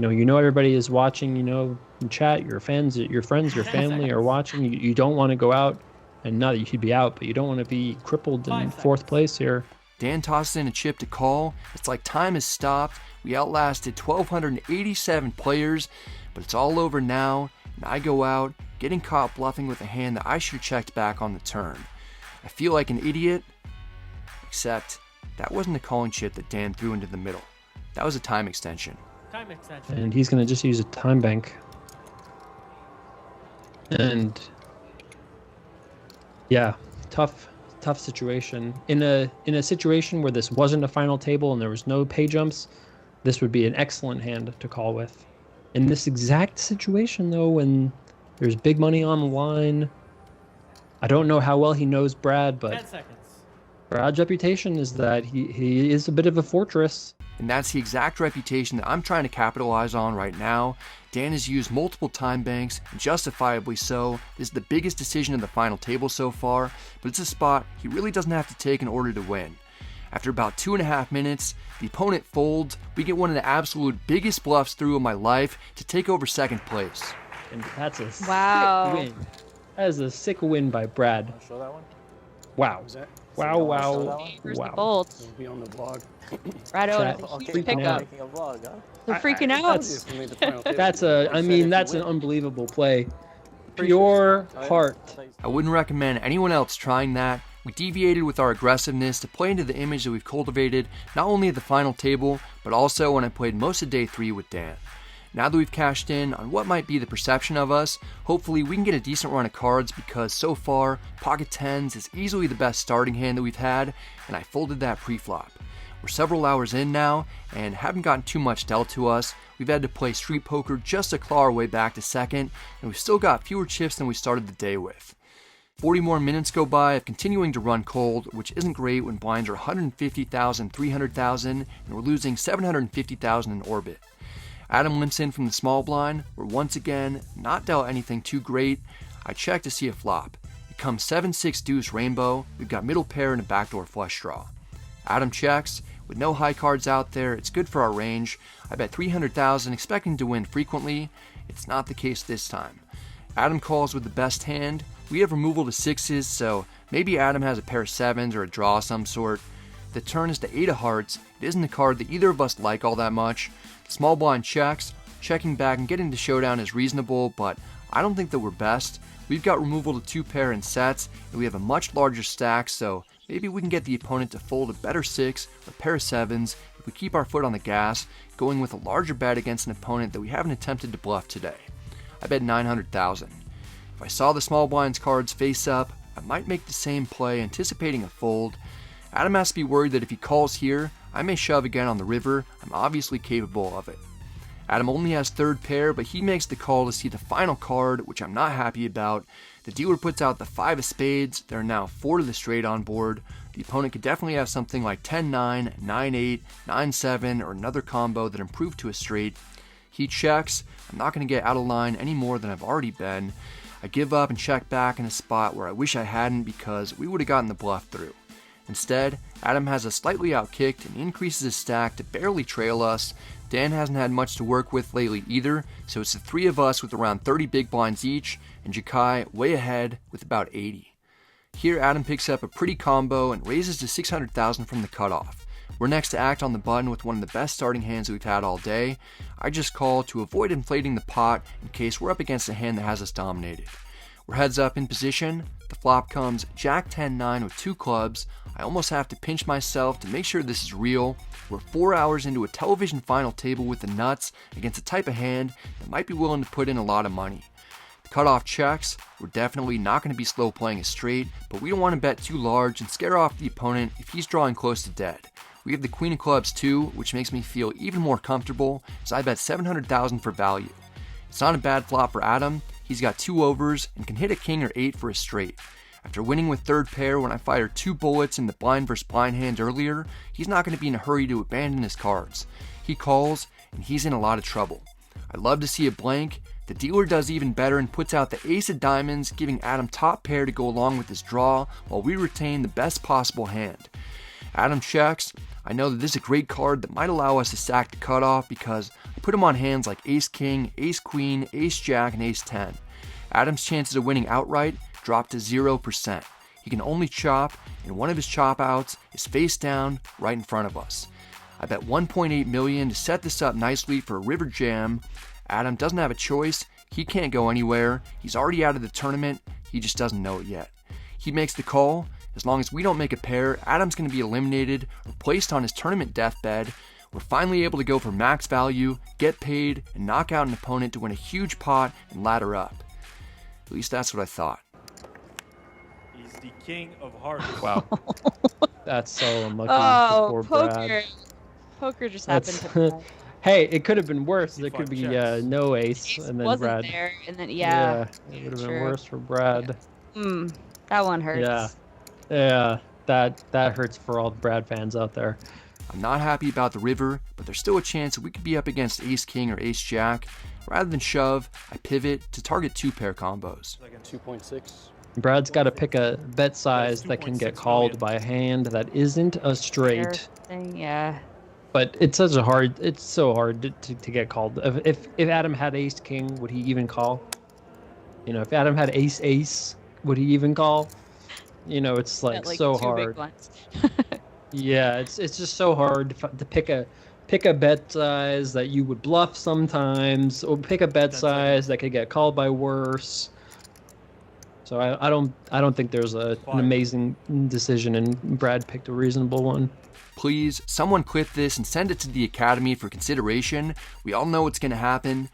Everybody is watching, in chat, your friends, your family are watching. You don't want to go out, and not that you should be out, but you don't want to be crippled in 4th place here. Dan tosses in a chip to call. It's like time has stopped. We outlasted 1,287 players, but it's all over now, and I go out, getting caught bluffing with a hand that I should have checked back on the turn. I feel like an idiot, except that wasn't a calling chip that Dan threw into the middle. That was a time extension. And he's going to just use a time bank. And yeah, tough situation. In a situation where this wasn't a final table and there was no pay jumps, this would be an excellent hand to call with. In this exact situation, though, when there's big money on the line, I don't know how well he knows Brad, but 10 seconds. Brad's reputation is that he is a bit of a fortress. And that's the exact reputation that I'm trying to capitalize on right now. Dan has used multiple time banks, and justifiably so. This is the biggest decision in the final table so far, but it's a spot he really doesn't have to take in order to win. After about 2.5 minutes, the opponent folds. We get one of the absolute biggest bluffs through of my life to take over 2nd place. And that's a sick win. That is a sick win by Brad. Show that one? Wow. Wow. Bold. It'll be on the vlog. Right on. Freaking Pickup. out. Making a vlog, huh? They're freaking out. That's an unbelievable play. Pure heart. I wouldn't recommend anyone else trying that. We deviated with our aggressiveness to play into the image that we've cultivated, not only at the final table, but also when I played most of day 3 with Dan. Now that we've cashed in on what might be the perception of us, hopefully we can get a decent run of cards, because so far, pocket 10s is easily the best starting hand that we've had, and I folded that pre-flop. We're several hours in now, and haven't gotten too much dealt to us. We've had to play street poker just to claw our way back to 2nd, and we've still got fewer chips than we started the day with. 40 more minutes go by of continuing to run cold, which isn't great when blinds are 150,000, 300,000, and we're losing 750,000 in orbit. Adam limps in from the small blind. We're once again not dealt anything too great. I check to see a flop. It comes 7-6 deuce rainbow. We've got middle pair and a backdoor flush draw. Adam checks. With no high cards out there, it's good for our range. I bet 300,000 expecting to win frequently. It's not the case this time. Adam calls with the best hand. We have removal to 6s, so maybe Adam has a pair of 7s or a draw of some sort. The turn is to 8 of hearts. It isn't a card that either of us like all that much. Small blind checks. Checking back and getting to showdown is reasonable, but I don't think that we're best. We've got removal to 2 pair and sets, and we have a much larger stack, so maybe we can get the opponent to fold a better 6 or pair of 7s if we keep our foot on the gas, going with a larger bet against an opponent that we haven't attempted to bluff today. I bet 900,000. If I saw the small blinds cards face up, I might make the same play, anticipating a fold. Adam has to be worried that if he calls here, I may shove again on the river. I'm obviously capable of it. Adam only has 3rd pair, but he makes the call to see the final card, which I'm not happy about. The dealer puts out the 5 of spades. There are now 4 to the straight on board. The opponent could definitely have something like 10-9, 9-8, 9-7, or another combo that improved to a straight. He checks. I'm not going to get out of line any more than I've already been. I give up and check back in a spot where I wish I hadn't, because we would have gotten the bluff through. Instead, Adam has us slightly outkicked and increases his stack to barely trail us. Dan hasn't had much to work with lately either, so it's the three of us with around 30 big blinds each, and Jakai way ahead with about 80. Here Adam picks up a pretty combo and raises to 600,000 from the cutoff. We're next to act on the button with one of the best starting hands we've had all day. I just call to avoid inflating the pot in case we're up against a hand that has us dominated. We're heads up in position. The flop comes Jack 10-9 with 2 clubs. I almost have to pinch myself to make sure this is real. We're 4 hours into a television final table with the nuts against a type of hand that might be willing to put in a lot of money. The cutoff checks. We're definitely not going to be slow playing a straight, but we don't want to bet too large and scare off the opponent if he's drawing close to dead. We have the queen of clubs too, which makes me feel even more comfortable as I bet 700,000 for value. It's not a bad flop for Adam. He's got 2 overs and can hit a king or 8 for a straight. After winning with third pair when I fired 2 bullets in the blind versus blind hand earlier, he's not going to be in a hurry to abandon his cards. He calls, and he's in a lot of trouble. I'd love to see a blank. The dealer does even better and puts out the ace of diamonds, giving Adam top pair to go along with his draw while we retain the best possible hand. Adam checks. I know that this is a great card that might allow us to stack the cutoff because I put him on hands like ace-king, ace-queen, ace-jack, and ace-10. Adam's chances of winning outright drop to 0%. He can only chop, and one of his chop outs is face down right in front of us. I bet 1.8 million to set this up nicely for a river jam. Adam doesn't have a choice. He can't go anywhere. He's already out of the tournament. He just doesn't know it yet. He makes the call. As long as we don't make a pair, Adam's going to be eliminated or placed on his tournament deathbed. We're finally able to go for max value, get paid, and knock out an opponent to win a huge pot and ladder up. At least that's what I thought. He's the king of hearts. Wow. That's so unlucky Oh, for poor poker. Brad. Poker just That's- happened to Hey, it could have been worse. There could Five be checks. no ace, Ace and then wasn't Brad. there, and then yeah, it would have been true. worse for Brad. That one hurts. Yeah. Yeah, that hurts for all the Brad fans out there. I'm not happy about the river, but there's still a chance that we could be up against ace-king or ace-jack. Rather than shove, I pivot to target 2-pair combos. 2.6. Brad's got to pick a bet size that can get 2.6 called million. by a hand that isn't a Fair straight. thing, yeah. But it's so hard to get called. If Adam had ace king, would he even call? You know, if Adam had ace ace, would he even call? You know, it's like, At, so 2 big hard. blinds. Yeah, it's just so hard to pick a bet size that you would bluff sometimes, or pick a bet size that could get called by worse. So I don't think there's an amazing decision, and Brad picked a reasonable one. Please, someone clip this and send it to the Academy for consideration. We all know what's going to happen.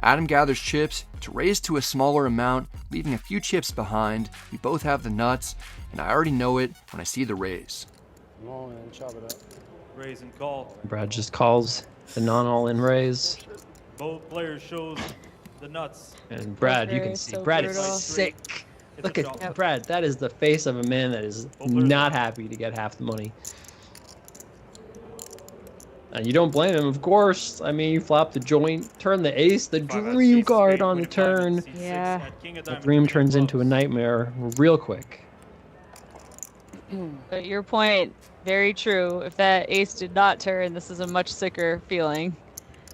Adam gathers chips to raise to a smaller amount, leaving a few chips behind. We both have the nuts, and I already know it when I see the raise. Come on, man, chop it up. Raise and call. Brad just calls the non-all-in raise, Both players shows the nuts. and Brad, you Poker can is see so Brad is brutal. sick. It's Look a at chop. Brad. That is the face of a man that is not happy to get half the money. And you don't blame him, of course. I mean, you flop the joint, turn the ace, the Five, dream ace, card spade, on the queen of diamonds, turn. C6, Yeah. at king of The diamonds, dream king of turns into a clubs. nightmare real quick. But your point, very true. If that ace did not turn, this is a much sicker feeling.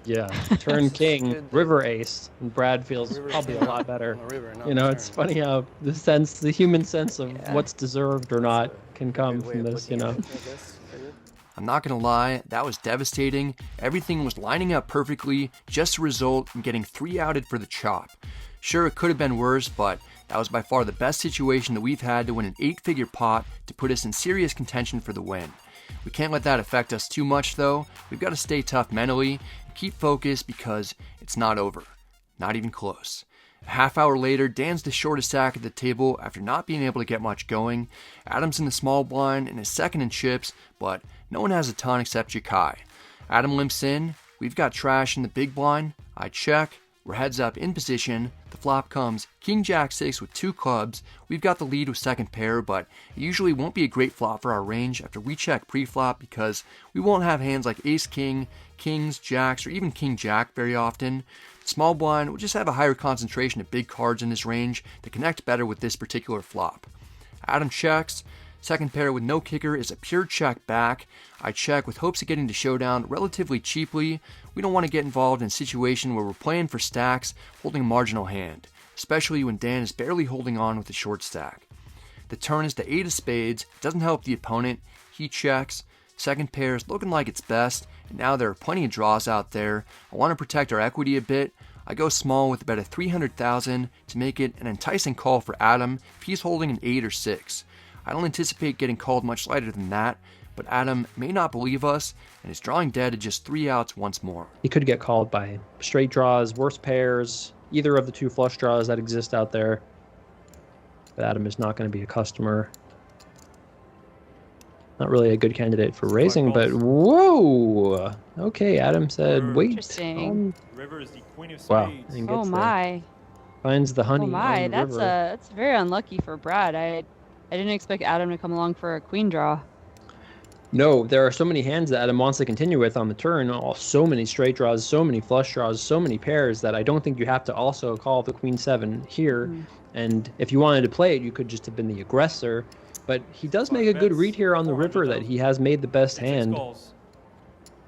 Yeah, turn king, Good. river ace, and Brad feels River probably a turn. lot better. On a river, not You know, a it's turn. funny how the human sense of Yeah. what's deserved or not can come Good way from of this, you looking know. at it, I guess. Figure. I'm not gonna lie, that was devastating. Everything was lining up perfectly just to result in getting 3 outed for the chop. Sure, it could have been worse, but that was by far the best situation that we've had to win an 8-figure pot to put us in serious contention for the win. We can't let that affect us too much though. We've got to stay tough mentally and keep focused because it's not over. Not even close. A half hour later, Dan's the shortest stack at the table after not being able to get much going. Adam's in the small blind and is second in chips, but no one has a ton except Jakai. Adam limps in. We've got trash in the big blind. I check. We're heads up in position. The flop comes King Jack 6 with 2 clubs. We've got the lead with second pair, but it usually won't be a great flop for our range after we check pre-flop because we won't have hands like Ace King, Kings, Jacks, or even King Jack very often. The small blind will just have a higher concentration of big cards in this range that connect better with this particular flop. Adam checks. Second pair with no kicker is a pure check back. I check with hopes of getting to showdown relatively cheaply. We don't want to get involved in a situation where we're playing for stacks, holding a marginal hand, especially when Dan is barely holding on with a short stack. The turn is the 8 of spades. It doesn't help the opponent. He checks. Second pair is looking like it's best, and now there are plenty of draws out there. I want to protect our equity a bit. I go small with about a 300,000 to make it an enticing call for Adam if he's holding an 8 or 6. I don't anticipate getting called much lighter than that, but Adam may not believe us and is drawing dead to just 3 outs once more. He could get called by straight draws, worse pairs, either of the 2 flush draws that exist out there. But Adam is not going to be a customer. Not really a good candidate for raising, but whoa! Okay, Adam said, wait. Interesting. River is the queen of Wow. spades. And Oh gets my. finds the honey Oh my. on the That's river. that's very unlucky for Brad. I didn't expect Adam to come along for a queen draw. No, there are so many hands that Adam wants to continue with on the turn. So many straight draws, so many flush draws, so many pairs that I don't think you have to also call the queen 7 here. And if you wanted to play it, you could just have been the aggressor. But he does make a good read here on the river that he has made the best hand.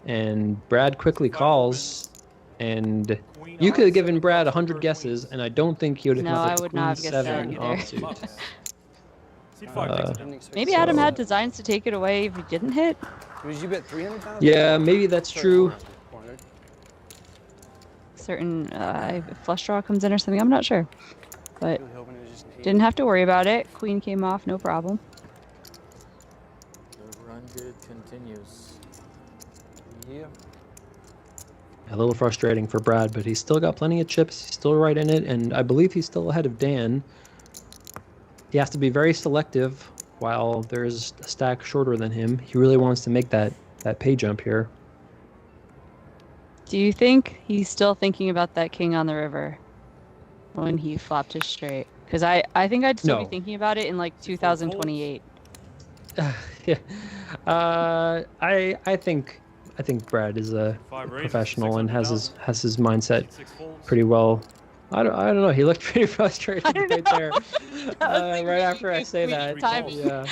And Brad quickly calls. And you could have given Brad 100 guesses, and I don't think he would have No, come I up with would queen not have guessed that 7 either. offsuit. Didn't expect Maybe so. Adam had designs to take it away if he didn't hit. Did you bet 300,000? Yeah, maybe that's true. Certain flush draw comes in or something. I'm not sure, but Really hoping it was just an 8. didn't have to worry about it. Queen came off, no problem. The run good continues. Yeah. A little frustrating for Brad, but he's still got plenty of chips. He's still right in it, and I believe he's still ahead of Dan. He has to be very selective while there's a stack shorter than him. He really wants to make that pay jump here. Do you think he's still thinking about that king on the river when he flopped his straight? Because I think I'd still be No. thinking about it in like 2028. Yeah. I think Brad is a professional and has his mindset pretty well. I don't know. He looked pretty frustrated right there. Right after I say that. Yeah.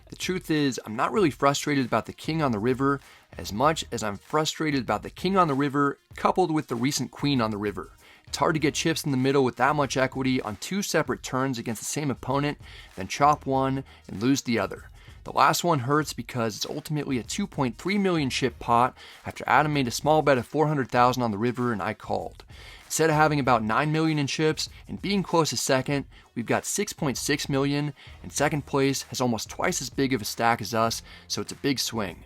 The truth is, I'm not really frustrated about the king on the river as much as I'm frustrated about the king on the river coupled with the recent queen on the river. It's hard to get chips in the middle with that much equity on 2 separate turns against the same opponent, then chop one and lose the other. The last one hurts because it's ultimately a 2.3 million chip pot after Adam made a small bet of 400,000 on the river and I called. Instead of having about 9 million in chips and being close to second, we've got 6.6 million, and second place has almost twice as big of a stack as us, so it's a big swing.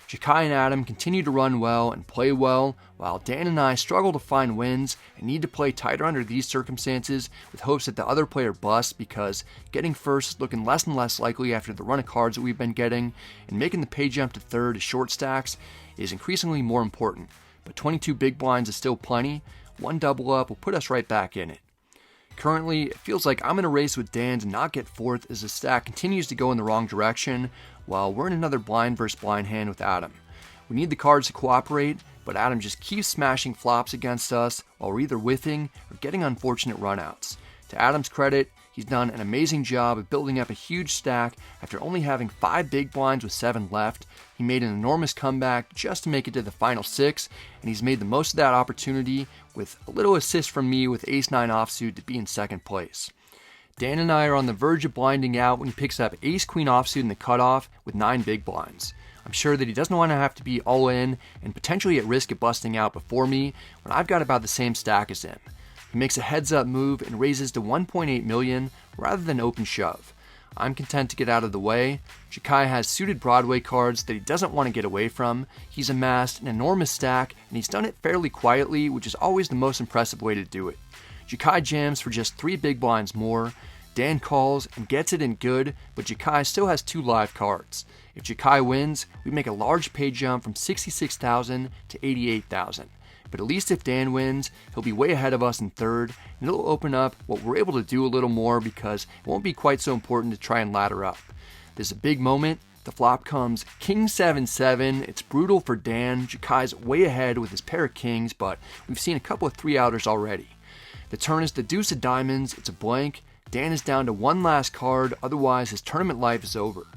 Jakai and Adam continue to run well and play well, while Dan and I struggle to find wins and need to play tighter under these circumstances with hopes that the other player busts, because getting first is looking less and less likely after the run of cards that we've been getting, and making the pay jump to third to short stacks is increasingly more important. But 22 big blinds is still plenty. One double up will put us right back in it. Currently, it feels like I'm in a race with Dan to not get fourth as the stack continues to go in the wrong direction, while we're in another blind versus blind hand with Adam. We need the cards to cooperate, but Adam just keeps smashing flops against us while we're either whiffing or getting unfortunate runouts. To Adam's credit, he's done an amazing job of building up a huge stack after only having 5 big blinds with 7 left. He made an enormous comeback just to make it to the final 6, and he's made the most of that opportunity with a little assist from me with ace-9 offsuit to be in second place. Dan and I are on the verge of blinding out when he picks up ace-queen offsuit in the cutoff with 9 big blinds. I'm sure that he doesn't want to have to be all in and potentially at risk of busting out before me when I've got about the same stack as him. He makes a heads-up move and raises to 1.8 million rather than open shove. I'm content to get out of the way. Jakai has suited Broadway cards that he doesn't want to get away from. He's amassed an enormous stack, and he's done it fairly quietly, which is always the most impressive way to do it. Jakai jams for just 3 big blinds more. Dan calls and gets it in good, but Jakai still has 2 live cards. If Jakai wins, we make a large pay jump from 66,000 to 88,000. But at least if Dan wins, he'll be way ahead of us in third, and it'll open up what we're able to do a little more because it won't be quite so important to try and ladder up. There's a big moment. The flop comes King 7-7. It's brutal for Dan. Jakai's way ahead with his pair of kings, but we've seen a couple of 3-outers already. The turn is the deuce of diamonds. It's a blank. Dan is down to 1 last card, otherwise his tournament life is over.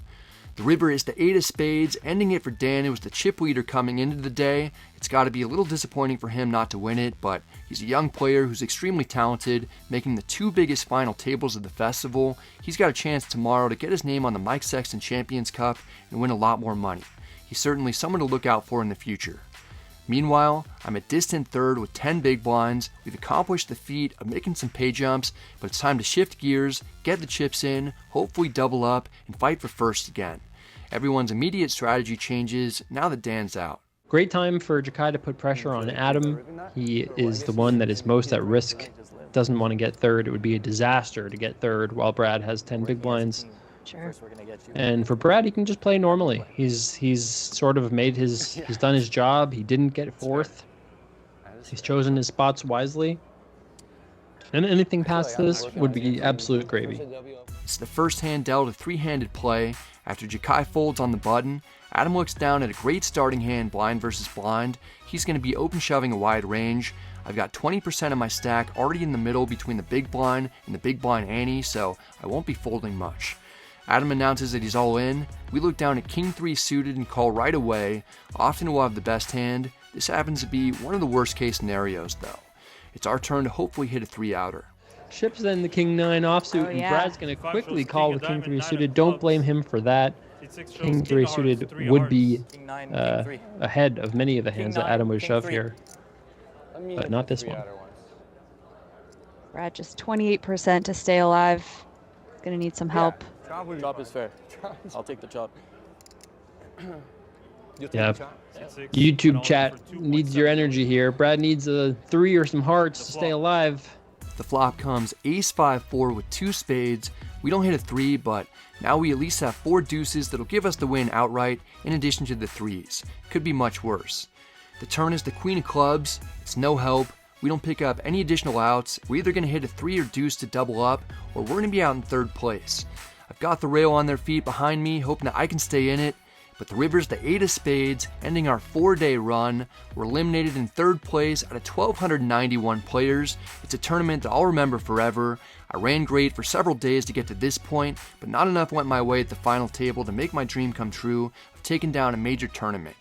The river is the 8 of spades, ending it for Dan, who was the chip leader coming into the day. It's got to be a little disappointing for him not to win it, but he's a young player who's extremely talented, making the 2 biggest final tables of the festival. He's got a chance tomorrow to get his name on the Mike Sexton Champions Cup and win a lot more money. He's certainly someone to look out for in the future. Meanwhile, I'm a distant third with 10 big blinds. We've accomplished the feat of making some pay jumps, but it's time to shift gears, get the chips in, hopefully double up, and fight for first again. Everyone's immediate strategy changes now that Dan's out. Great time for Jakai to put pressure on Adam. He is the one that is most at risk. Doesn't want to get third. It would be a disaster to get third while Brad has 10 big blinds. Sure. And for Brad, he can just play normally. He's sort of made he's done his job. He didn't get fourth. He's chosen his spots wisely. And anything past this would be absolute gravy. It's the first hand dealt a 3-handed play. After Jakai folds on the button, Adam looks down at a great starting hand, blind versus blind. He's going to be open shoving a wide range. I've got 20% of my stack already in the middle between the big blind and the big blind ante, so I won't be folding much. Adam announces that he's all in. We look down at King 3 suited and call right away. Often we'll have the best hand. This happens to be one of the worst case scenarios though. It's our turn to hopefully hit a 3-outer. Chips then the King 9 offsuit, Oh, and yeah. Brad's going to quickly call with King 3 suited. Don't blame him for that. King 3 suited would be ahead of many of the hands that Adam would shove here, but not this one. Brad just 28% to stay alive. He's gonna need some help. Chop is fair. I'll take the chop. Yeah. YouTube chat needs your energy here. Brad needs a 3 or some hearts to stay alive. The flop comes ace 5-4 with 2 spades. We don't hit a 3, but now we at least have 4 deuces that'll give us the win outright in addition to the 3s. Could be much worse. The turn is the queen of clubs. It's no help. We don't pick up any additional outs. We're either going to hit a 3 or deuce to double up, or we're going to be out in 3rd place. I've got the rail on their feet behind me, hoping that I can stay in it. But the river's the 8 of spades, ending our 4-day run. We're eliminated in 3rd place out of 1,291 players. It's a tournament that I'll remember forever. I ran great for several days to get to this point, but not enough went my way at the final table to make my dream come true of taking down a major tournament.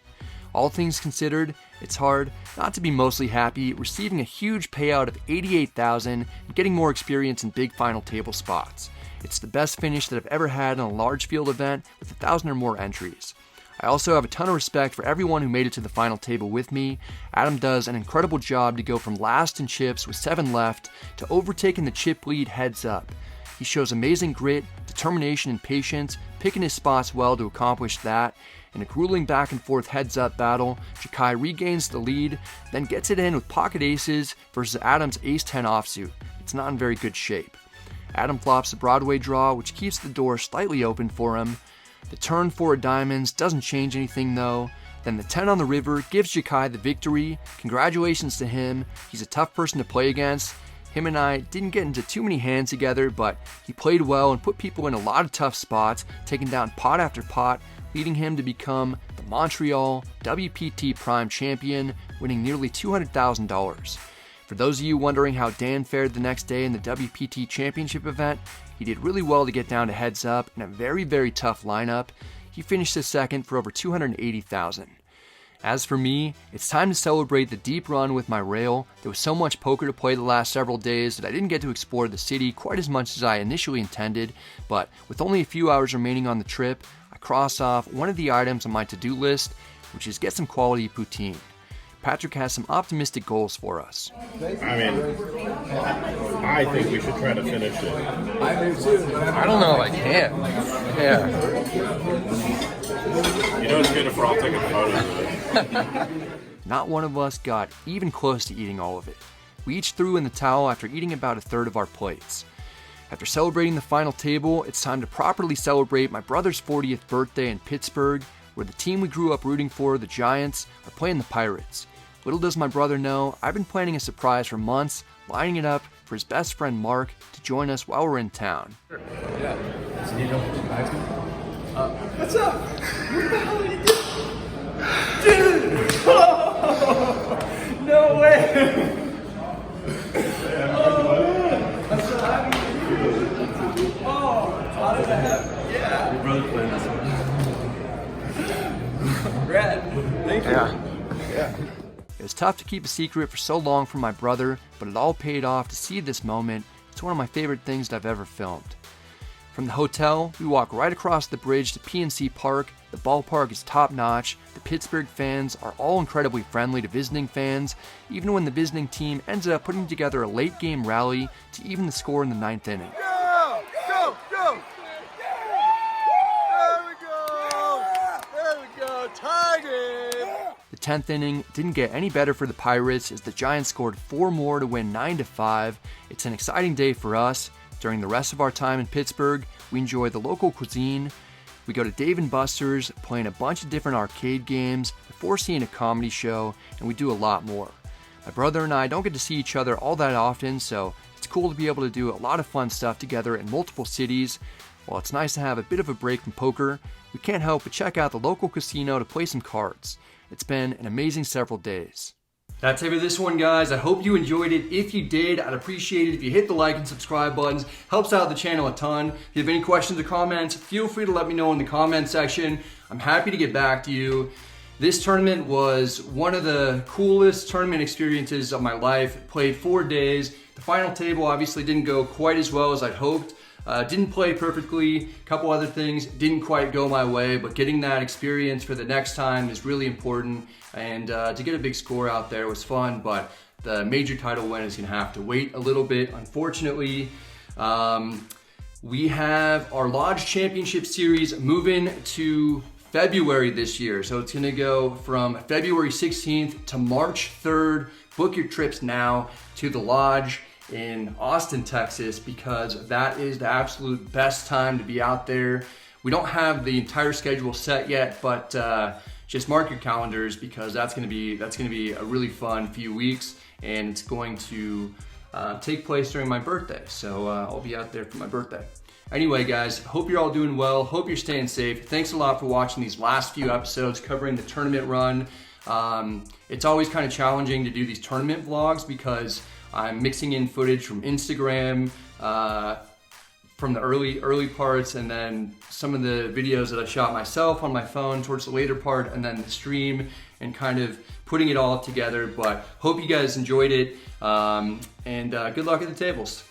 All things considered, it's hard not to be mostly happy receiving a huge payout of $88,000 and getting more experience in big final table spots. It's the best finish that I've ever had in a large field event with 1,000 or more entries. I also have a ton of respect for everyone who made it to the final table with me. Adam does an incredible job to go from last in chips with 7 left to overtaking the chip lead heads up. He shows amazing grit, determination, and patience, picking his spots well to accomplish that. In a grueling back and forth heads up battle, Jakai regains the lead, then gets it in with pocket aces versus Adam's ace 10 offsuit. It's not in very good shape. Adam flops the Broadway draw, which keeps the door slightly open for him. The turn 4 of diamonds doesn't change anything though. Then the 10 on the river gives Jakai the victory. Congratulations to him. He's a tough person to play against. Him and I didn't get into too many hands together, but he played well and put people in a lot of tough spots, taking down pot after pot, leading him to become the Montreal WPT Prime Champion, winning nearly $200,000. For those of you wondering how Dan fared the next day in the WPT Championship event, he did really well to get down to heads up in a very, very tough lineup. He finished the second for over $280,000. As for me, it's time to celebrate the deep run with my rail. There was so much poker to play the last several days that I didn't get to explore the city quite as much as I initially intended, but with only a few hours remaining on the trip, I cross off one of the items on my to-do list, which is get some quality poutine. Patrick has some optimistic goals for us. I mean, I think we should try to finish it. I do too. I don't know if I can. Yeah. You know it's good if we're all taking photos of it. Not one of us got even close to eating all of it. We each threw in the towel after eating about a third of our plates. After celebrating the final table, it's time to properly celebrate my brother's 40th birthday in Pittsburgh, where the team we grew up rooting for, the Giants, are playing the Pirates. Little does my brother know, I've been planning a surprise for months, lining it up for his best friend Mark to join us while we're in town. Yeah. So you don't what's up? What the hell are you doing? Dude! Oh, no way! I'm so happy to see you. Oh, how did that happen? Yeah. Your brother playing this one. tough to keep a secret for so long from my brother, but it all paid off to see this moment. It's one of my favorite things that I've ever filmed. From the hotel, we walk right across the bridge to PNC Park. The ballpark is top notch. The Pittsburgh fans are all incredibly friendly to visiting fans, even when the visiting team ends up putting together a late game rally to even the score in the 9th inning. Go! Go! Go! There we go! There we go! Tie game! The 10th inning didn't get any better for the Pirates as the Giants scored 4 more to win 9-5. It's an exciting day for us. During the rest of our time in Pittsburgh, we enjoy the local cuisine. We go to Dave & Buster's, playing a bunch of different arcade games before seeing a comedy show, and we do a lot more. My brother and I don't get to see each other all that often, so it's cool to be able to do a lot of fun stuff together in multiple cities. While it's nice to have a bit of a break from poker, we can't help but check out the local casino to play some cards. It's been an amazing several days. That's it for this one, guys. I hope you enjoyed it. If you did, I'd appreciate it if you hit the like and subscribe buttons. Helps out the channel a ton. If you have any questions or comments, feel free to let me know in the comment section. I'm happy to get back to you. This tournament was one of the coolest tournament experiences of my life. Played 4 days. The final table obviously didn't go quite as well as I'd hoped. Didn't play perfectly. A couple other things didn't quite go my way, but getting that experience for the next time is really important. And to get a big score out there was fun, but the major title win is gonna have to wait a little bit, unfortunately. We have our Lodge Championship Series moving to February this year. So it's gonna go from February 16th to March 3rd. Book your trips now to the Lodge in Austin, Texas, because that is the absolute best time to be out there. We don't have the entire schedule set yet, but just mark your calendars because that's gonna be a really fun few weeks, and it's going to take place during my birthday. So I'll be out there for my birthday. Anyway, guys, hope you're all doing well. Hope you're staying safe. Thanks a lot for watching these last few episodes covering the tournament run. It's always kind of challenging to do these tournament vlogs because I'm mixing in footage from Instagram, from the early parts, and then some of the videos that I shot myself on my phone towards the later part, and then the stream, and kind of putting it all together. But hope you guys enjoyed it, and good luck at the tables.